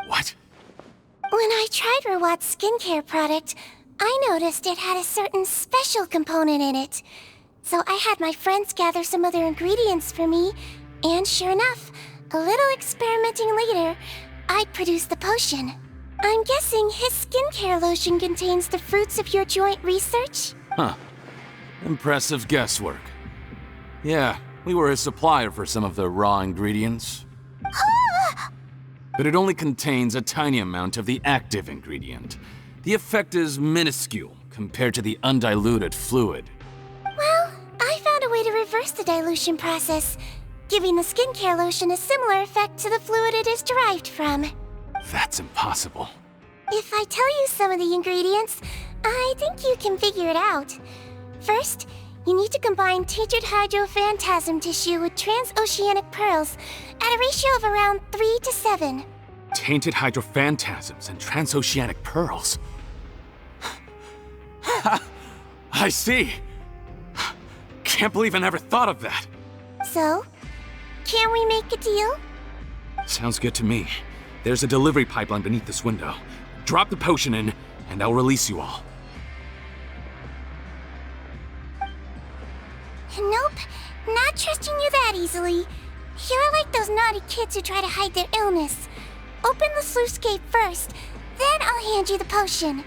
What? When I tried Rawat's skincare product, I noticed it had a certain special component in it. So I had my friends gather some other ingredients for me, and sure enough, a little experimenting later, I produced the potion. I'm guessing his skincare lotion contains the fruits of your joint research? Huh. Impressive guesswork. Yeah, we were a supplier for some of the raw ingredients. But it only contains a tiny amount of the active ingredient. The effect is minuscule compared to the undiluted fluid. Well, I found a way to reverse the dilution process, giving the skincare lotion a similar effect to the fluid it is derived from. That's impossible. If I tell you some of the ingredients, I think you can figure it out. First, you need to combine tainted hydrophantasm tissue with transoceanic pearls at a ratio of around 3 to 7. Tainted hydrophantasms and transoceanic pearls. I see. Can't believe I never thought of that. So, can we make a deal? Sounds good to me. There's a delivery pipeline beneath this window. Drop the potion in, and I'll release you all. Nope, not trusting you that easily. You're like those naughty kids who try to hide their illness. Open the sluice gate first, then I'll hand you the potion.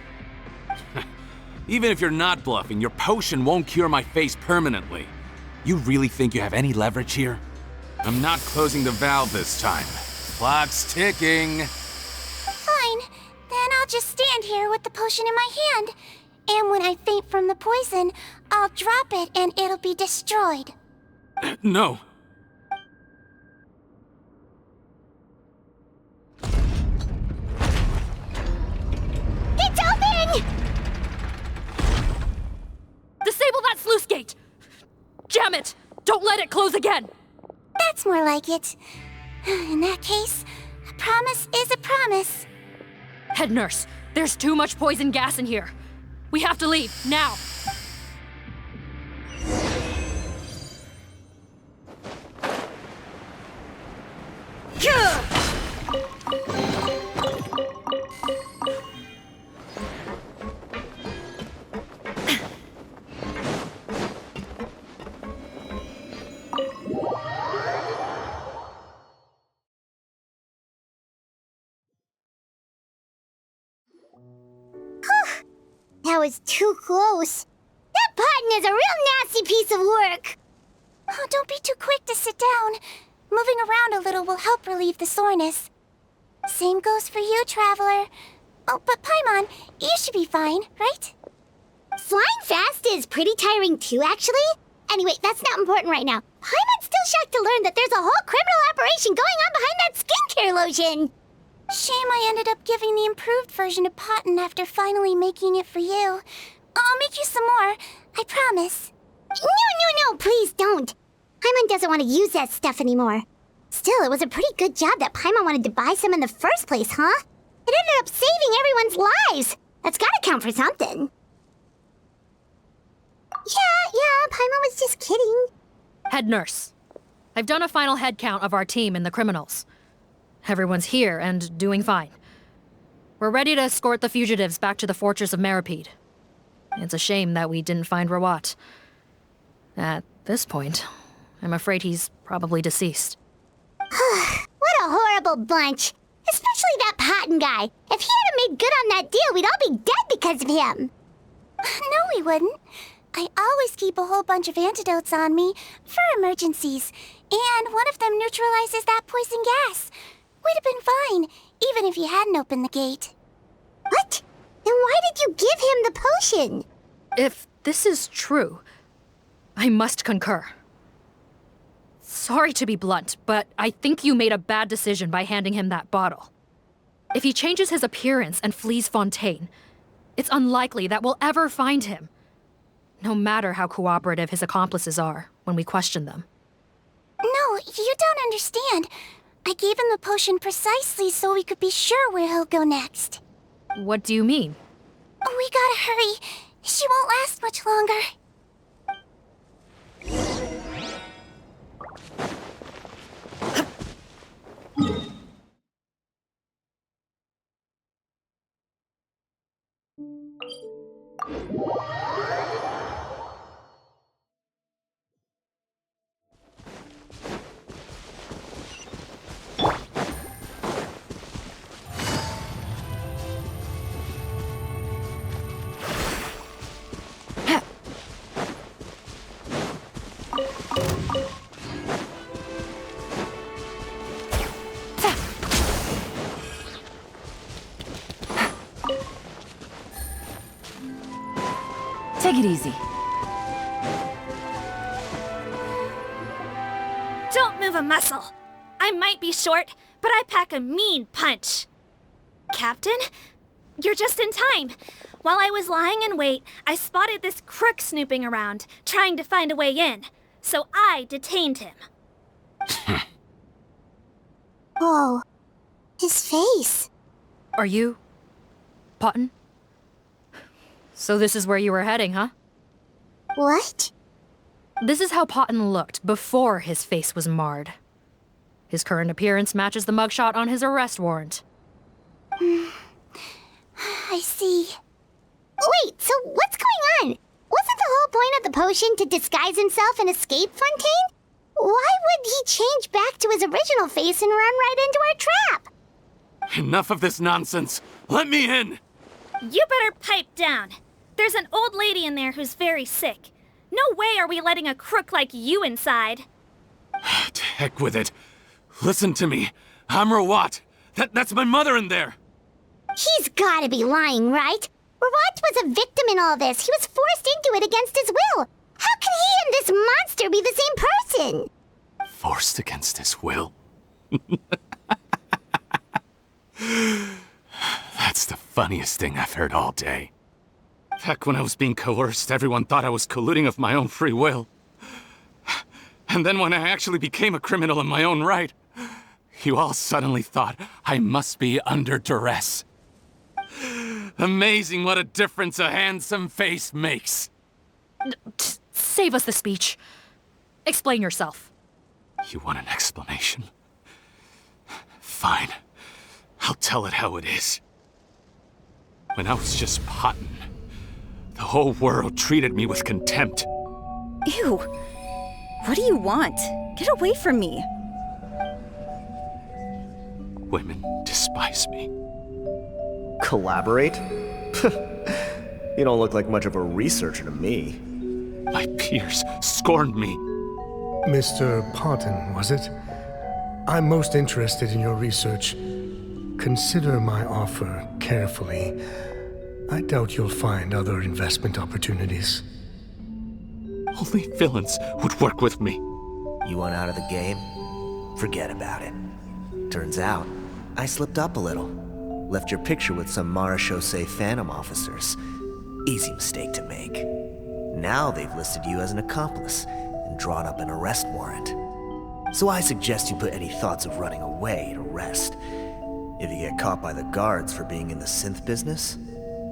Even if you're not bluffing, your potion won't cure my face permanently. You really think you have any leverage here? I'm not closing the valve this time. Clock's ticking. Fine, then I'll just stand here with the potion in my hand. And when I faint from the poison, I'll drop it and it'll be destroyed. No. It's open! Disable that sluice gate! Jam it! Don't let it close again! That's more like it. In that case, a promise is a promise. Head nurse, there's too much poison gas in here. We have to leave, now! That was too close. That button is a real nasty piece of work. Oh, don't be too quick to sit down. Moving around a little will help relieve the soreness. Same goes for you, Traveler. Oh, but Paimon, you should be fine, right? Flying fast is pretty tiring too, actually. Anyway, that's not important right now. Paimon's still shocked to learn that there's a whole criminal operation going on behind that skincare lotion. Shame I ended up giving the improved version to Potten after finally making it for you. I'll make you some more, I promise. No, please don't. Paimon doesn't want to use that stuff anymore. Still, it was a pretty good job that Paimon wanted to buy some in the first place, huh? It ended up saving everyone's lives. That's gotta count for something. Yeah, Paimon was just kidding. Head nurse, I've done a final head count of our team and the criminals. Everyone's here and doing fine. We're ready to escort the fugitives back to the fortress of Meripede. It's a shame that we didn't find Rawat. At this point, I'm afraid he's probably deceased. What a horrible bunch. Especially that Patton guy. If he had made good on that deal, we'd all be dead because of him. No, we wouldn't. I always keep a whole bunch of antidotes on me for emergencies, and one of them neutralizes that poison gas. We'd have been fine, even if you hadn't opened the gate. What? Then why did you give him the potion? If this is true, I must concur. Sorry to be blunt, but I think you made a bad decision by handing him that bottle. If he changes his appearance and flees Fontaine, it's unlikely that we'll ever find him. No matter how cooperative his accomplices are when we question them. No, you don't understand. I gave him the potion precisely so we could be sure where he'll go next. What do you mean? We gotta hurry. She won't last much longer. Take it easy. Don't move a muscle. I might be short, but I pack a mean punch. Captain, you're just in time. While I was lying in wait, I spotted this crook snooping around, trying to find a way in. So I detained him. Whoa. His face. Are you... Potton? So this is where you were heading, huh? What? This is how Potton looked before his face was marred. His current appearance matches the mugshot on his arrest warrant. I see. Wait, so what's going on? Wasn't the whole point of the potion to disguise himself and escape Fontaine? Why would he change back to his original face and run right into our trap? Enough of this nonsense. Let me in. You better pipe down. There's an old lady in there who's very sick. No way are we letting a crook like you inside. To heck with it. Listen to me. I'm Rawat. That's my mother in there. He's gotta be lying, right? Rawat was a victim in all this. He was forced into it against his will. How can he and this monster be the same person? Forced against his will? That's the funniest thing I've heard all day. Back when I was being coerced, everyone thought I was colluding of my own free will. And then when I actually became a criminal in my own right, you all suddenly thought I must be under duress. Amazing what a difference a handsome face makes. Save us the speech. Explain yourself. You want an explanation? Fine. I'll tell it how it is. When I was just Potton, the whole world treated me with contempt. Ew. What do you want? Get away from me. Women despise me. Collaborate? You don't look like much of a researcher to me. My peers scorned me. Mr. Potton, was it? I'm most interested in your research. Consider my offer carefully. I doubt you'll find other investment opportunities. Only villains would work with me. You want out of the game? Forget about it. Turns out, I slipped up a little. Left your picture with some Marechaussee Phantom officers. Easy mistake to make. Now they've listed you as an accomplice and drawn up an arrest warrant. So I suggest you put any thoughts of running away to rest. If you get caught by the guards for being in the synth business,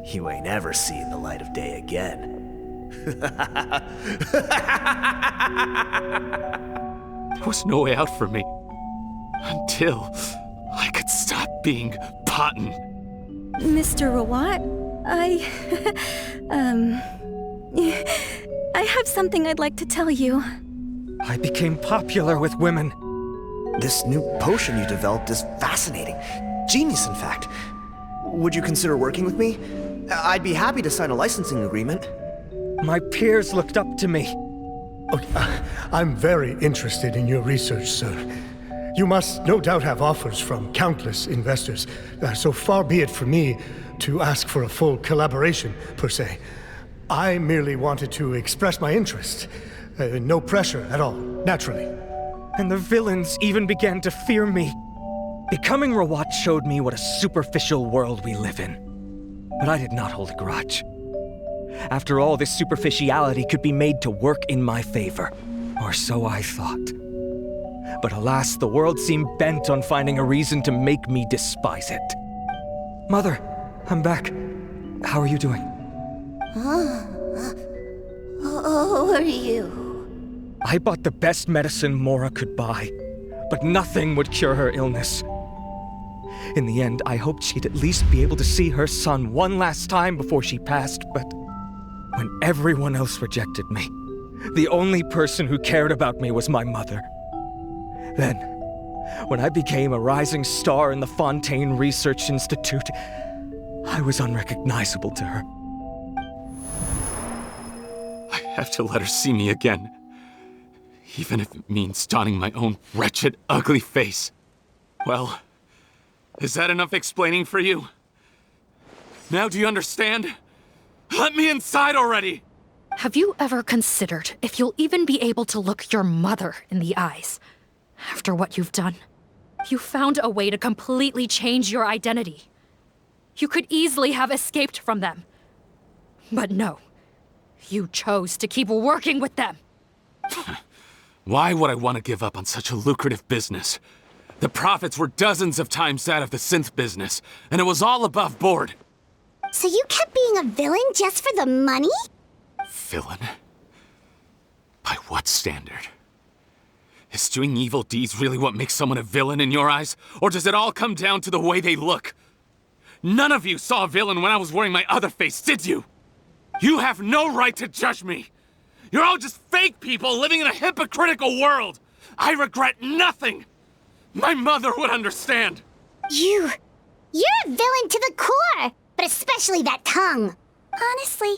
you ain't ever seeing the light of day again. There was no way out for me. Until I could stop being Potton. Mr. Rawat, I have something I'd like to tell you. I became popular with women. This new potion you developed is fascinating. Genius, in fact. Would you consider working with me? I'd be happy to sign a licensing agreement. My peers looked up to me. I'm very interested in your research, sir. You must no doubt have offers from countless investors, so far be it for me to ask for a full collaboration, per se. I merely wanted to express my interest. No pressure at all, naturally. And the villains even began to fear me. Becoming Rawat showed me what a superficial world we live in. But I did not hold a grudge. After all, this superficiality could be made to work in my favor. Or so I thought. But alas, the world seemed bent on finding a reason to make me despise it. Mother, I'm back. How are you doing? Who are you? I bought the best medicine Mora could buy, but nothing would cure her illness. In the end, I hoped she'd at least be able to see her son one last time before she passed, but when everyone else rejected me, the only person who cared about me was my mother. Then, when I became a rising star in the Fontaine Research Institute, I was unrecognizable to her. I have to let her see me again. Even if it means donning my own wretched, ugly face. Well, is that enough explaining for you? Now do you understand? Let me inside already! Have you ever considered if you'll even be able to look your mother in the eyes after what you've done? You found a way to completely change your identity. You could easily have escaped from them. But no, you chose to keep working with them. Why would I want to give up on such a lucrative business? The profits were dozens of times that of the synth business, and it was all above board. So you kept being a villain just for the money? Villain? By what standard? Is doing evil deeds really what makes someone a villain in your eyes? Or does it all come down to the way they look? None of you saw a villain when I was wearing my other face, did you? You have no right to judge me! You're all just fake people living in a hypocritical world! I regret nothing! My mother would understand! You're a villain to the core! But especially that tongue! Honestly,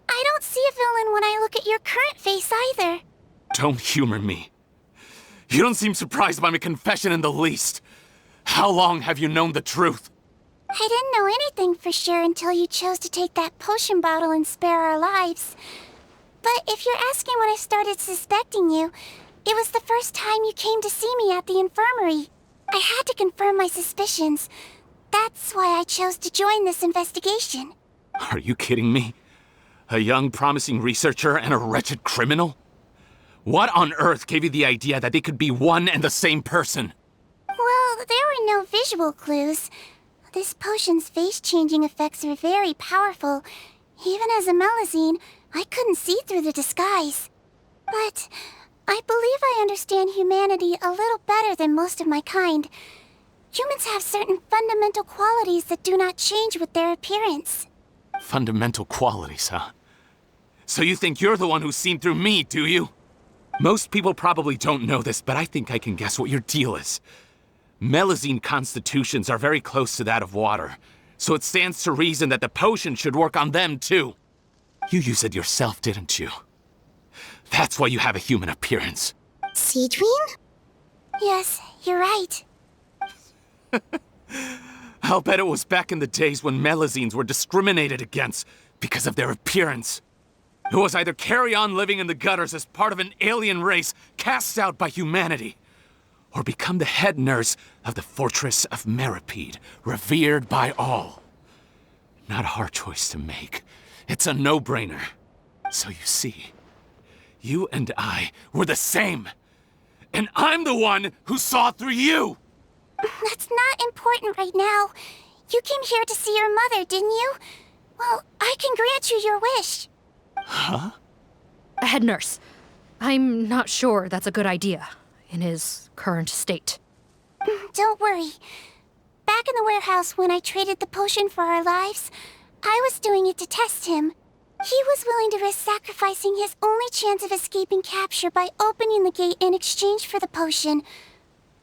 I don't see a villain when I look at your current face either. Don't humor me. You don't seem surprised by my confession in the least. How long have you known the truth? I didn't know anything for sure until you chose to take that potion bottle and spare our lives. But if you're asking when I started suspecting you, it was the first time you came to see me at the infirmary. I had to confirm my suspicions. That's why I chose to join this investigation. Are you kidding me? A young, promising researcher and a wretched criminal? What on earth gave you the idea that they could be one and the same person? Well, there were no visual clues. This potion's face-changing effects are very powerful. Even as a Melusine, I couldn't see through the disguise. But I believe I understand humanity a little better than most of my kind. Humans have certain fundamental qualities that do not change with their appearance. Fundamental qualities, huh? So you think you're the one who's seen through me, do you? Most people probably don't know this, but I think I can guess what your deal is. Melusine constitutions are very close to that of water, so it stands to reason that the potion should work on them too. You used it yourself, didn't you? That's why you have a human appearance. Sigewinne? Yes, you're right. I'll bet it was back in the days when Melusines were discriminated against because of their appearance. It was either carry on living in the gutters as part of an alien race cast out by humanity, or become the head nurse of the fortress of Meripede, revered by all. Not a hard choice to make. It's a no-brainer. So you see, you and I were the same. And I'm the one who saw through you! That's not important right now. You came here to see your mother, didn't you? Well, I can grant you your wish. Huh? Head nurse, I'm not sure that's a good idea. in his current state. Don't worry. Back in the warehouse when I traded the potion for our lives, I was doing it to test him. He was willing to risk sacrificing his only chance of escaping capture by opening the gate in exchange for the potion.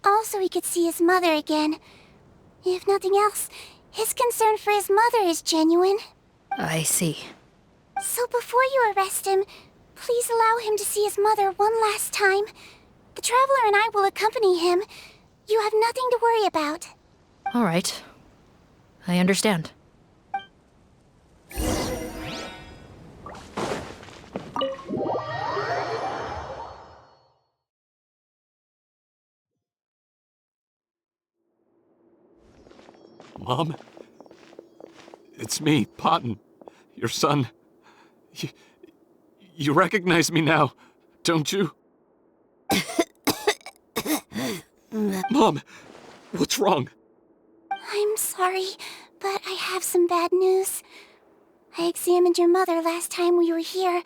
Also, he could see his mother again. If nothing else, his concern for his mother is genuine. I see. So before you arrest him, please allow him to see his mother one last time. The Traveler and I will accompany him. You have nothing to worry about. All right. I understand. Mom? It's me, Potton. Your son. You recognize me now, don't you? Mom, what's wrong? I'm sorry, but I have some bad news. I examined your mother last time we were here,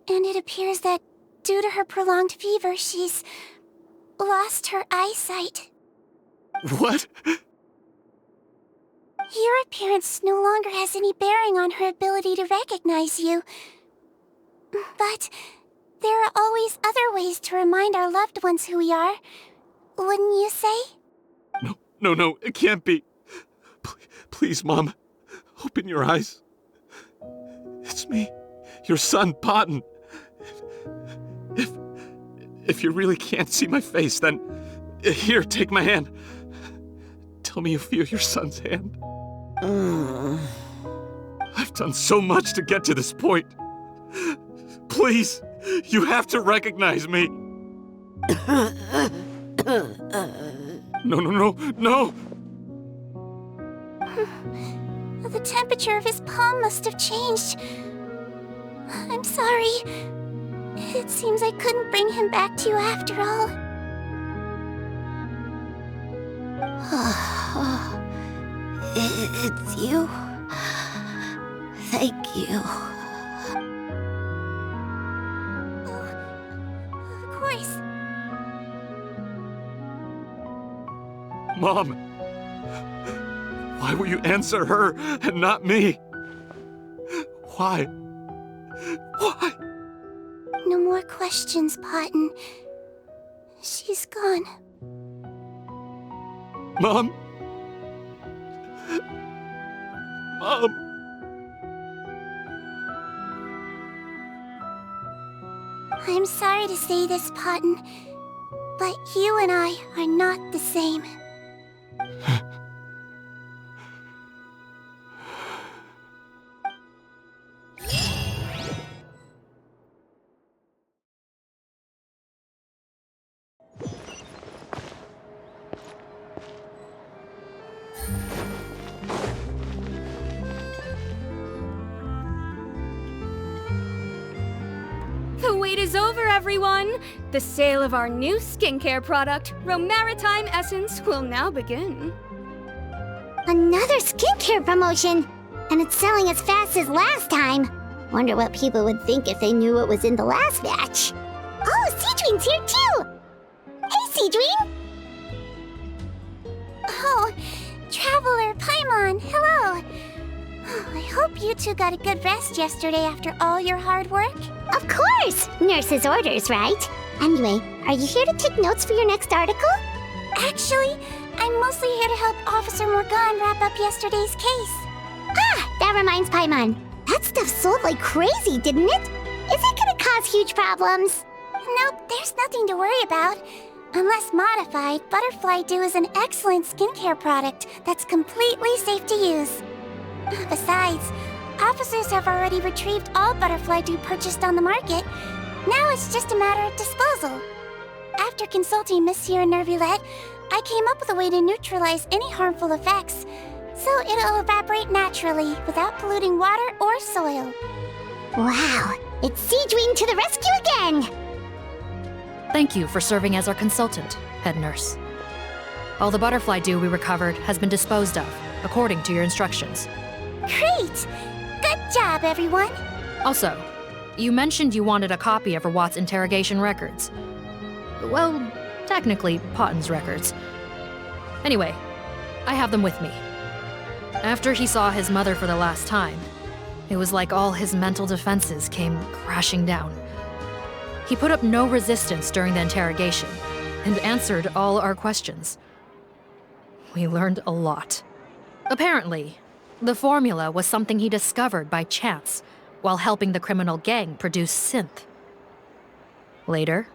and it appears that due to her prolonged fever, she's lost her eyesight. What? Your appearance no longer has any bearing on her ability to recognize you. But there are always other ways to remind our loved ones who we are. Wouldn't you say? No, it can't be. Please, Mom, open your eyes. It's me, your son, Potton. If you really can't see my face, then here, take my hand. Tell me you feel your son's hand. I've done so much to get to this point. Please, you have to recognize me. No. The temperature of his palm must have changed. I'm sorry. It seems I couldn't bring him back to you after all. It's you. Thank you. Of course. Mom, why will you answer her and not me? Why? Why? No more questions, Potton. She's gone. Mom? Mom? I'm sorry to say this, Potton, but you and I are not the same. The wait is over, everyone! The sale of our new skincare product, Romaritime Essence, will now begin. Another skincare promotion! And it's selling as fast as last time. Wonder what people would think if they knew what was in the last batch. Oh, Sigewinne's here too! Hey, Sigewinne! Oh, Traveler, Paimon, hello! I hope you two got a good rest yesterday after all your hard work. Of course! Nurse's orders, right? Anyway, are you here to take notes for your next article? Actually, I'm mostly here to help Officer Morgan wrap up yesterday's case. Ah, that reminds Paimon. That stuff sold like crazy, didn't it? Is it gonna cause huge problems? Nope, there's nothing to worry about. Unless modified, Butterfly Dew is an excellent skincare product that's completely safe to use. Besides, officers have already retrieved all Butterfly Dew purchased on the market. Now it's just a matter of disposal. After consulting Monsieur Nervulette, I came up with a way to neutralize any harmful effects, so it'll evaporate naturally without polluting water or soil. Wow, it's Sigewinne to the rescue again! Thank you for serving as our consultant, head nurse. All the butterfly dew we recovered has been disposed of, according to your instructions. Great! Good job, everyone! Also, you mentioned you wanted a copy of Rawat's interrogation records. Well, Technically, Potten's records. Anyway, I have them with me. After he saw his mother for the last time, it was like all his mental defenses came crashing down. He put up no resistance during the interrogation and answered all our questions. We learned a lot. Apparently, the formula was something he discovered by chance while helping the criminal gang produce synth. Later,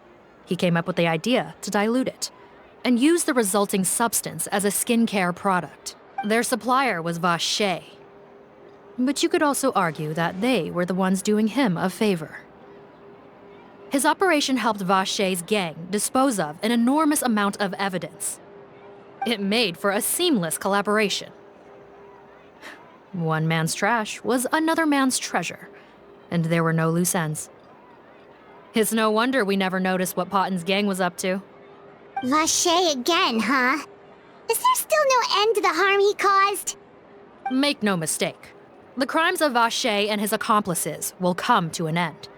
he came up with the idea to dilute it and use the resulting substance as a skincare product. Their supplier was Vache. But you could also argue that they were the ones doing him a favor. His operation helped Vache's gang dispose of an enormous amount of evidence. It made for a seamless collaboration. One man's trash was another man's treasure, and there were no loose ends. It's no wonder we never noticed what Potten's gang was up to. Vache again, huh? Is there still no end to the harm he caused? Make no mistake. The crimes of Vache and his accomplices will come to an end.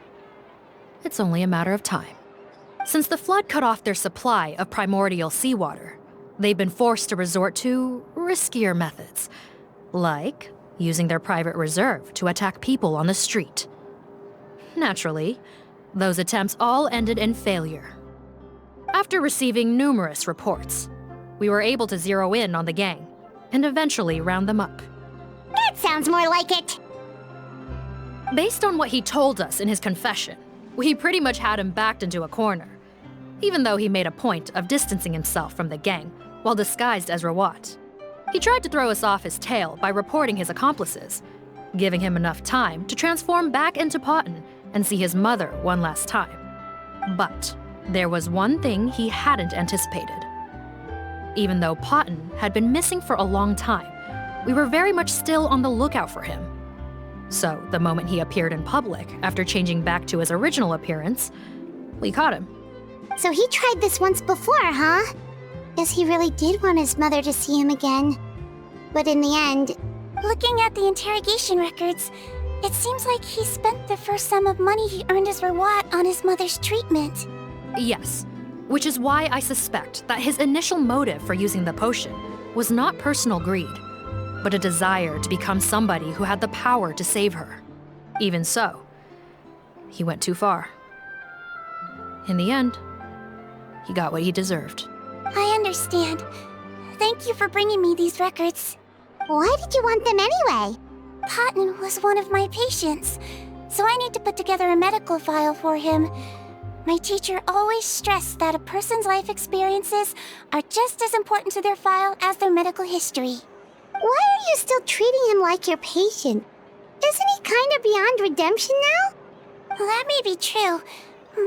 It's only a matter of time. Since the flood cut off their supply of primordial seawater, they've been forced to resort to riskier methods, like using their private reserve to attack people on the street. Naturally, those attempts all ended in failure. After receiving numerous reports, we were able to zero in on the gang and eventually round them up. That sounds more like it. Based on what he told us in his confession, we pretty much had him backed into a corner, even though he made a point of distancing himself from the gang while disguised as Rawat. He tried to throw us off his tail by reporting his accomplices, giving him enough time to transform back into Potten and see his mother one last time. But there was one thing he hadn't anticipated. Even though Potten had been missing for a long time, we were very much still on the lookout for him. So the moment he appeared in public after changing back to his original appearance, we caught him. So he tried this once before, huh? Guess he really did want his mother to see him again. But in the end... Looking at the interrogation records, it seems like he spent the first sum of money he earned as Rawat on his mother's treatment. Yes, which is why I suspect that his initial motive for using the potion was not personal greed, but a desire to become somebody who had the power to save her. Even so, he went too far. In the end, he got what he deserved. I understand. Thank you for bringing me these records. Why did you want them anyway? Potten was one of my patients, so I need to put together a medical file for him. My teacher always stressed that a person's life experiences are just as important to their file as their medical history. Why are you still treating him like your patient? Isn't he kind of beyond redemption now? Well, that may be true,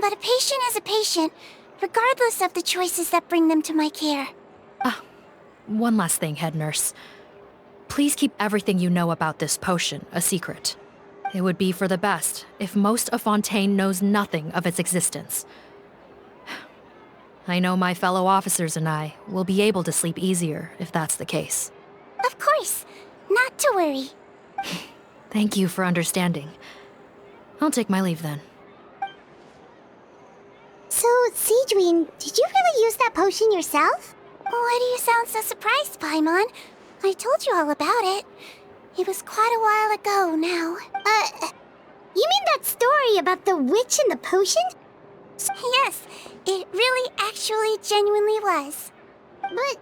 but a patient is a patient, regardless of the choices that bring them to my care. One last thing, head nurse. Please keep everything you know about this potion a secret. It would be for the best if most of Fontaine knows nothing of its existence. I know my fellow officers and I will be able to sleep easier if that's the case. Of course. Not to worry. Thank you for understanding. I'll take my leave then. So, Sigewinne, did you really use that potion yourself? Why do you sound so surprised, Paimon? I told you all about it. It was quite a while ago now. You mean that story about the witch and the potion? Yes, it really actually genuinely was. But...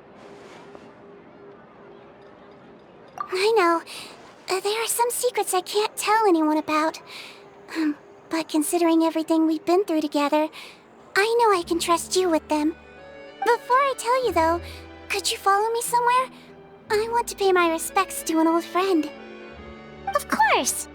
I know. There are some secrets I can't tell anyone about. But considering everything we've been through together, I know I can trust you with them. Before I tell you though, could you follow me somewhere? I want to pay my respects to an old friend. Of course!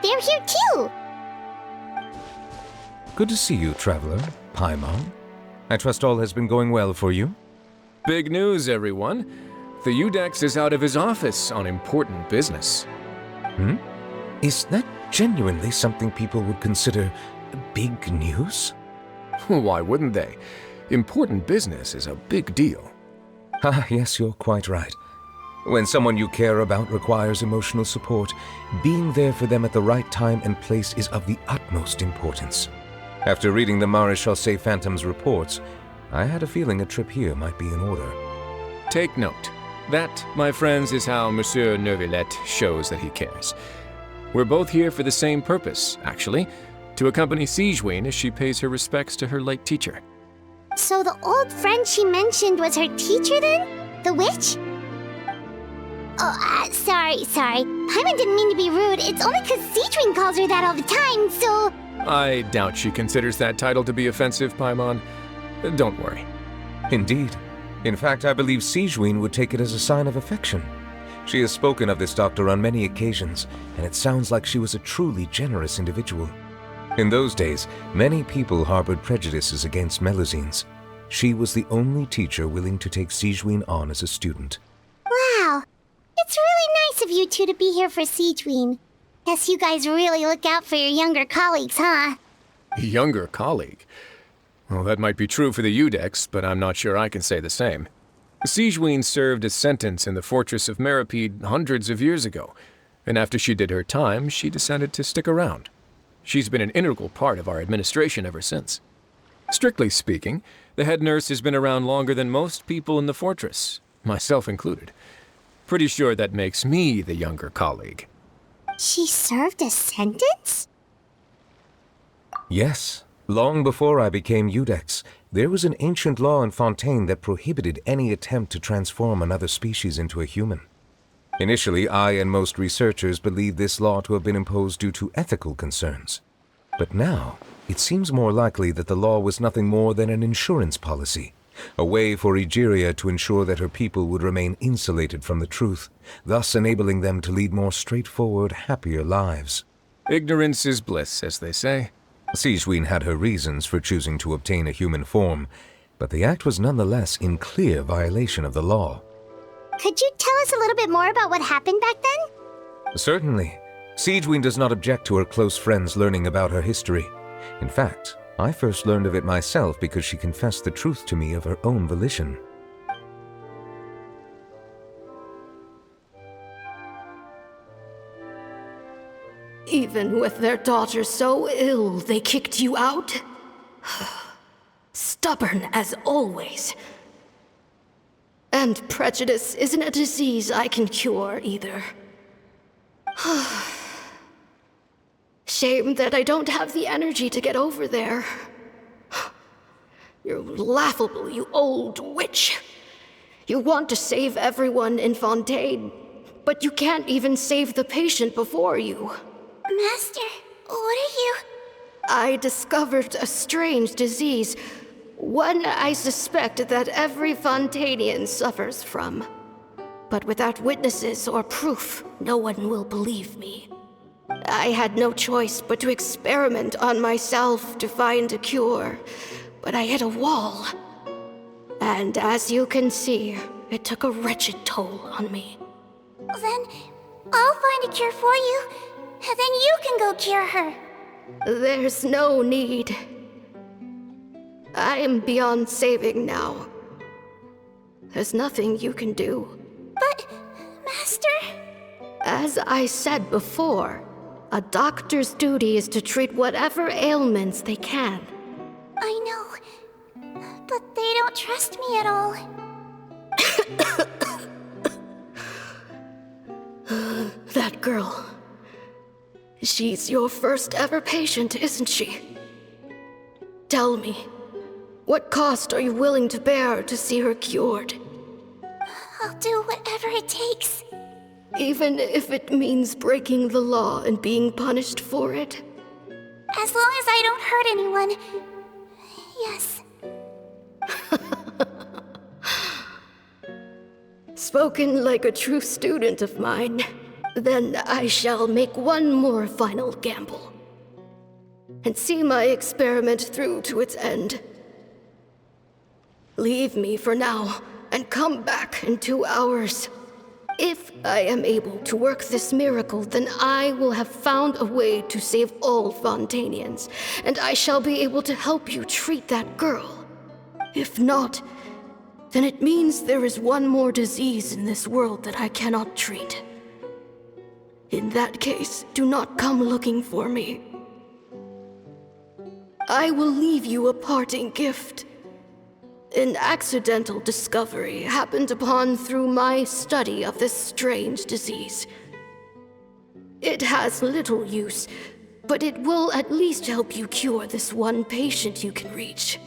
they're here too. Good to see you, traveler. Paimon. I trust all has been going well for you? Big news, everyone. The Udex is out of his office on important business. Is that genuinely something people would consider big news? Why wouldn't they? Important business is a big deal. Yes, you're quite right. When someone you care about requires emotional support, being there for them at the right time and place is of the utmost importance. After reading the Maréchal Say Phantom's reports, I had a feeling a trip here might be in order. Take note. That, my friends, is how Monsieur Neuvillette shows that he cares. We're both here for the same purpose, actually, to accompany Sigewinne as she pays her respects to her late teacher. So the old friend she mentioned was her teacher then? The witch? Oh, sorry. Paimon didn't mean to be rude. It's only because Sigewinne calls her that all the time, so... I doubt she considers that title to be offensive, Paimon. Don't worry. Indeed. In fact, I believe Sigewinne would take it as a sign of affection. She has spoken of this doctor on many occasions, and it sounds like she was a truly generous individual. In those days, many people harbored prejudices against Melusines. She was the only teacher willing to take Sigewinne on as a student. Wow. It's really nice of you two to be here for Sigewinne. Guess you guys really look out for your younger colleagues, huh? Younger colleague? Well, that might be true for the Udex, but I'm not sure I can say the same. Sigewinne served a sentence in the fortress of Meripede hundreds of years ago, and after she did her time, she decided to stick around. She's been an integral part of our administration ever since. Strictly speaking, the head nurse has been around longer than most people in the fortress, myself included. Pretty sure that makes me the younger colleague. She served a sentence? Yes. Long before I became Udex, there was an ancient law in Fontaine that prohibited any attempt to transform another species into a human. Initially, I and most researchers believed this law to have been imposed due to ethical concerns. But now, it seems more likely that the law was nothing more than an insurance policy, a way for Egeria to ensure that her people would remain insulated from the truth, thus enabling them to lead more straightforward, happier lives. Ignorance is bliss, as they say. Sigewinne had her reasons for choosing to obtain a human form, but the act was nonetheless in clear violation of the law. Could you tell us a little bit more about what happened back then? Certainly. Sigewinne does not object to her close friends learning about her history. In fact, I first learned of it myself because she confessed the truth to me of her own volition. Even with their daughter so ill, they kicked you out? Stubborn as always. And prejudice isn't a disease I can cure, either. Shame that I don't have the energy to get over there. You're laughable, you old witch. You want to save everyone in Fontaine, but you can't even save the patient before you. Master, what are you... I discovered a strange disease, one I suspect that every Fontainian suffers from. But without witnesses or proof, no one will believe me. I had no choice but to experiment on myself to find a cure, but I hit a wall. And as you can see, it took a wretched toll on me. Then I'll find a cure for you, and then you can go cure her. There's no need. I am beyond saving now. There's nothing you can do. But, Master... As I said before, a doctor's duty is to treat whatever ailments they can. I know, but they don't trust me at all. That girl. She's your first ever patient, isn't she? Tell me, what cost are you willing to bear to see her cured? I'll do whatever it takes. Even if it means breaking the law and being punished for it? As long as I don't hurt anyone. Yes. Spoken like a true student of mine. Then I shall make one more final gamble and see my experiment through to its end. Leave me for now and come back in 2 hours. If I am able to work this miracle, then I will have found a way to save all Fontanians, and I shall be able to help you treat that girl. If not, then it means there is one more disease in this world that I cannot treat. In that case, do not come looking for me. I will leave you a parting gift. An accidental discovery happened upon through my study of this strange disease. It has little use, but it will at least help you cure this one patient you can reach.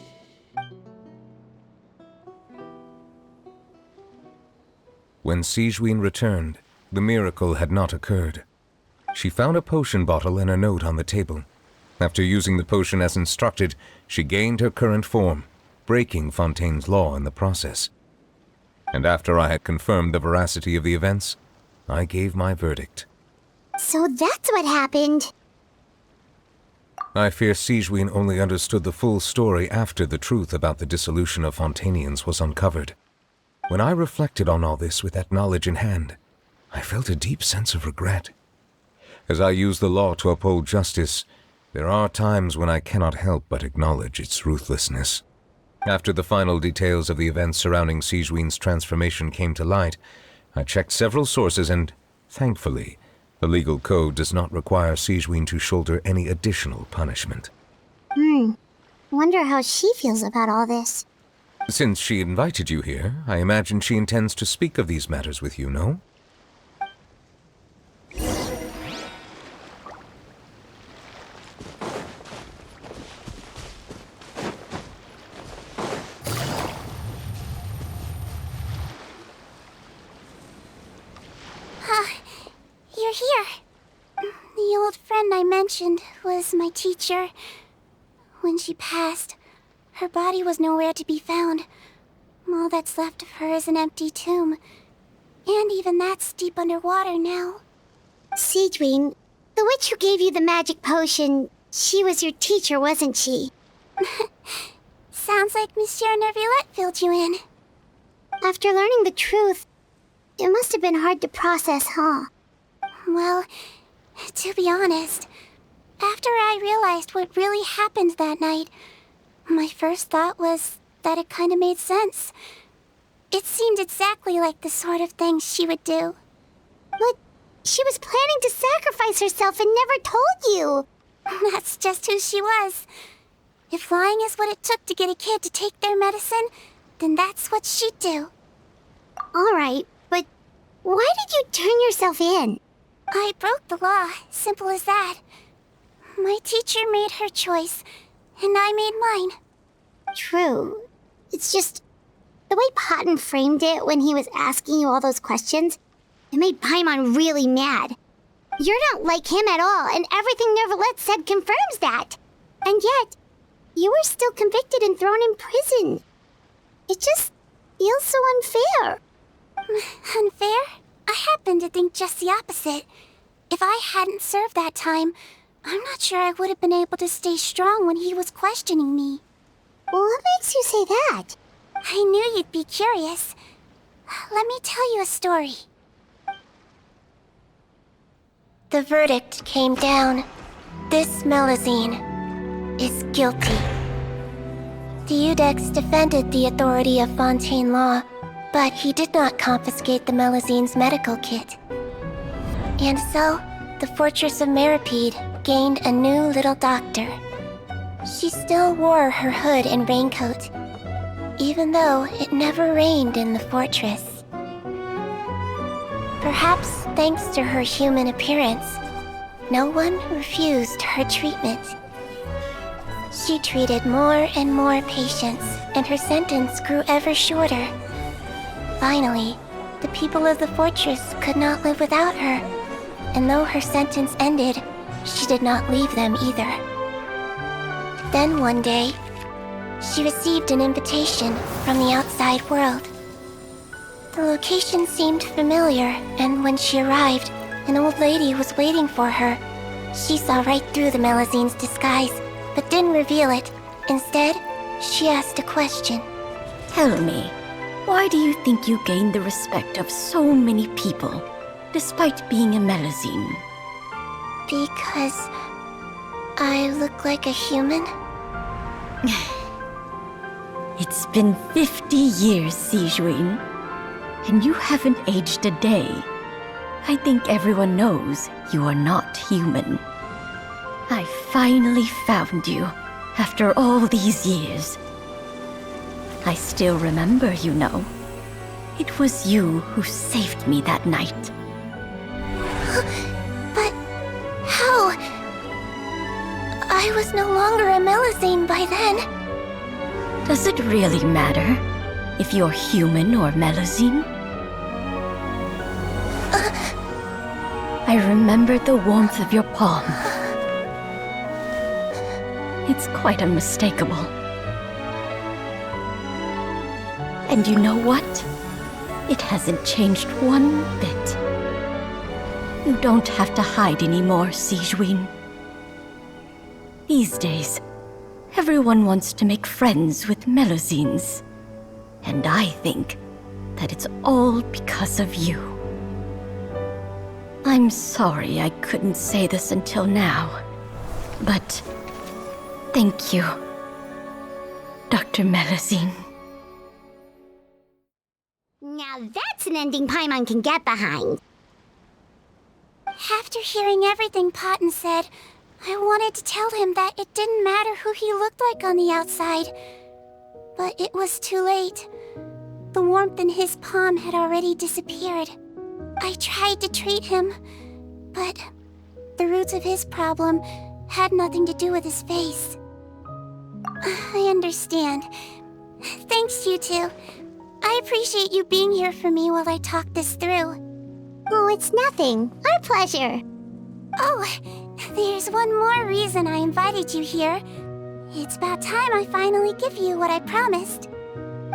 When Sigewinne returned, the miracle had not occurred. She found a potion bottle and a note on the table. After using the potion as instructed, she gained her current form, breaking Fontaine's law in the process. And after I had confirmed the veracity of the events, I gave my verdict. So that's what happened. I fear Sigewinne only understood the full story after the truth about the dissolution of Fontanians was uncovered. When I reflected on all this with that knowledge in hand, I felt a deep sense of regret. As I use the law to uphold justice, there are times when I cannot help but acknowledge its ruthlessness. After the final details of the events surrounding Sigewinne's transformation came to light, I checked several sources and, thankfully, the legal code does not require Sigewinne to shoulder any additional punishment. Wonder how she feels about all this. Since she invited you here, I imagine she intends to speak of these matters with you, no? You're here. The old friend I mentioned was my teacher. When she passed, her body was nowhere to be found. All that's left of her is an empty tomb. And even that's deep underwater now. Sigewinne, the witch who gave you the magic potion, she was your teacher, wasn't she? Sounds like Monsieur Neuvillette filled you in. After learning the truth, it must have been hard to process, huh? Well, to be honest, after I realized what really happened that night, my first thought was that it kind of made sense. It seemed exactly like the sort of thing she would do. But she was planning to sacrifice herself and never told you. That's just who she was. If lying is what it took to get a kid to take their medicine, then that's what she'd do. All right, but why did you turn yourself in? I broke the law, simple as that. My teacher made her choice, and I made mine. True. It's just, the way Potton framed it when he was asking you all those questions, it made Paimon really mad. You're not like him at all, and everything Neuvillette said confirms that. And yet, you were still convicted and thrown in prison. It just feels so unfair. Unfair? I happen to think just the opposite. If I hadn't served that time, I'm not sure I would have been able to stay strong when he was questioning me. Well, what makes you say that? I knew you'd be curious. Let me tell you a story. The verdict came down. This Melusine is guilty. The Iudex defended the authority of Fontaine law, but he did not confiscate the Melusine's medical kit. And so, the Fortress of Meripede gained a new little doctor. She still wore her hood and raincoat, even though it never rained in the fortress. Perhaps thanks to her human appearance, no one refused her treatment. She treated more and more patients, and her sentence grew ever shorter. Finally, the people of the fortress could not live without her, and though her sentence ended, she did not leave them either. Then one day, she received an invitation from the outside world. The location seemed familiar, and when she arrived, An old lady was waiting for her. She saw right through the Melizine's disguise, but didn't reveal it. Instead, she asked a question. Tell me, why do you think you gained the respect of so many people, despite being a Melizine? Because I look like a human? It's been 50 years, Sigewinne, and you haven't aged a day. I think everyone knows you are not human. I finally found you, after all these years. I still remember, you know. It was you who saved me that night. But how? I was no longer a Melizine by then. Does it really matter if you're human or Melizine? I remember the warmth of your palm. It's quite unmistakable. And you know what? It hasn't changed one bit. You don't have to hide anymore, Sigewinne. These days, everyone wants to make friends with Melizines. And I think that it's all because of you. I'm sorry I couldn't say this until now, but thank you, Dr. Melizine. Now that's an ending Paimon can get behind. After hearing everything Potton said, I wanted to tell him that it didn't matter who he looked like on the outside. But it was too late. The warmth in his palm had already disappeared. I tried to treat him, but the roots of his problem had nothing to do with his face. I understand. Thanks, you two. I appreciate you being here for me while I talk this through. Oh, it's nothing. Our pleasure. Oh, there's one more reason I invited you here. It's about time I finally give you what I promised.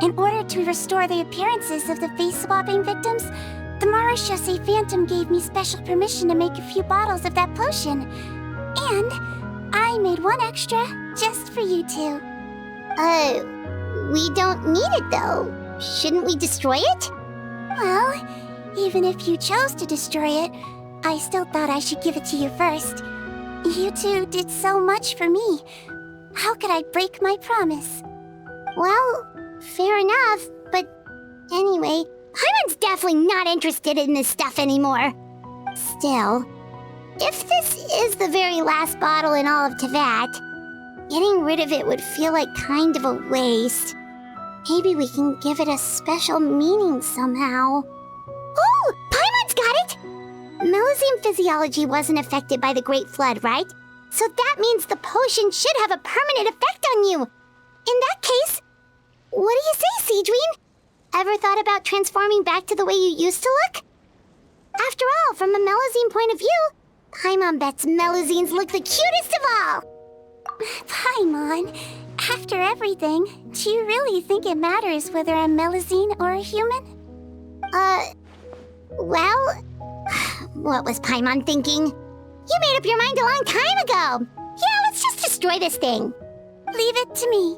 In order to restore the appearances of the face-swapping victims, the Marechaussee Phantom gave me special permission to make a few bottles of that potion. And I made one extra just for you two. We don't need it though. Shouldn't we destroy it? Well, even if you chose to destroy it, I still thought I should give it to you first. You two did so much for me. How could I break my promise? Well, fair enough, but anyway, Paimon's definitely not interested in this stuff anymore. Still, if this is the very last bottle in all of Teyvat, getting rid of it would feel like kind of a waste. Maybe we can give it a special meaning somehow. Oh, Paimon's got it! Melizine physiology wasn't affected by the Great Flood, right? So that means the potion should have a permanent effect on you. In that case, what do you say, Sigewinne? Ever thought about transforming back to the way you used to look? After all, from a Melizine point of view, Paimon bets Melizines look the cutest of all. Paimon, after everything, do you really think it matters whether I'm Melizine or a human? Well, what was Paimon thinking? You made up your mind a long time ago. Yeah, let's just destroy this thing. Leave it to me.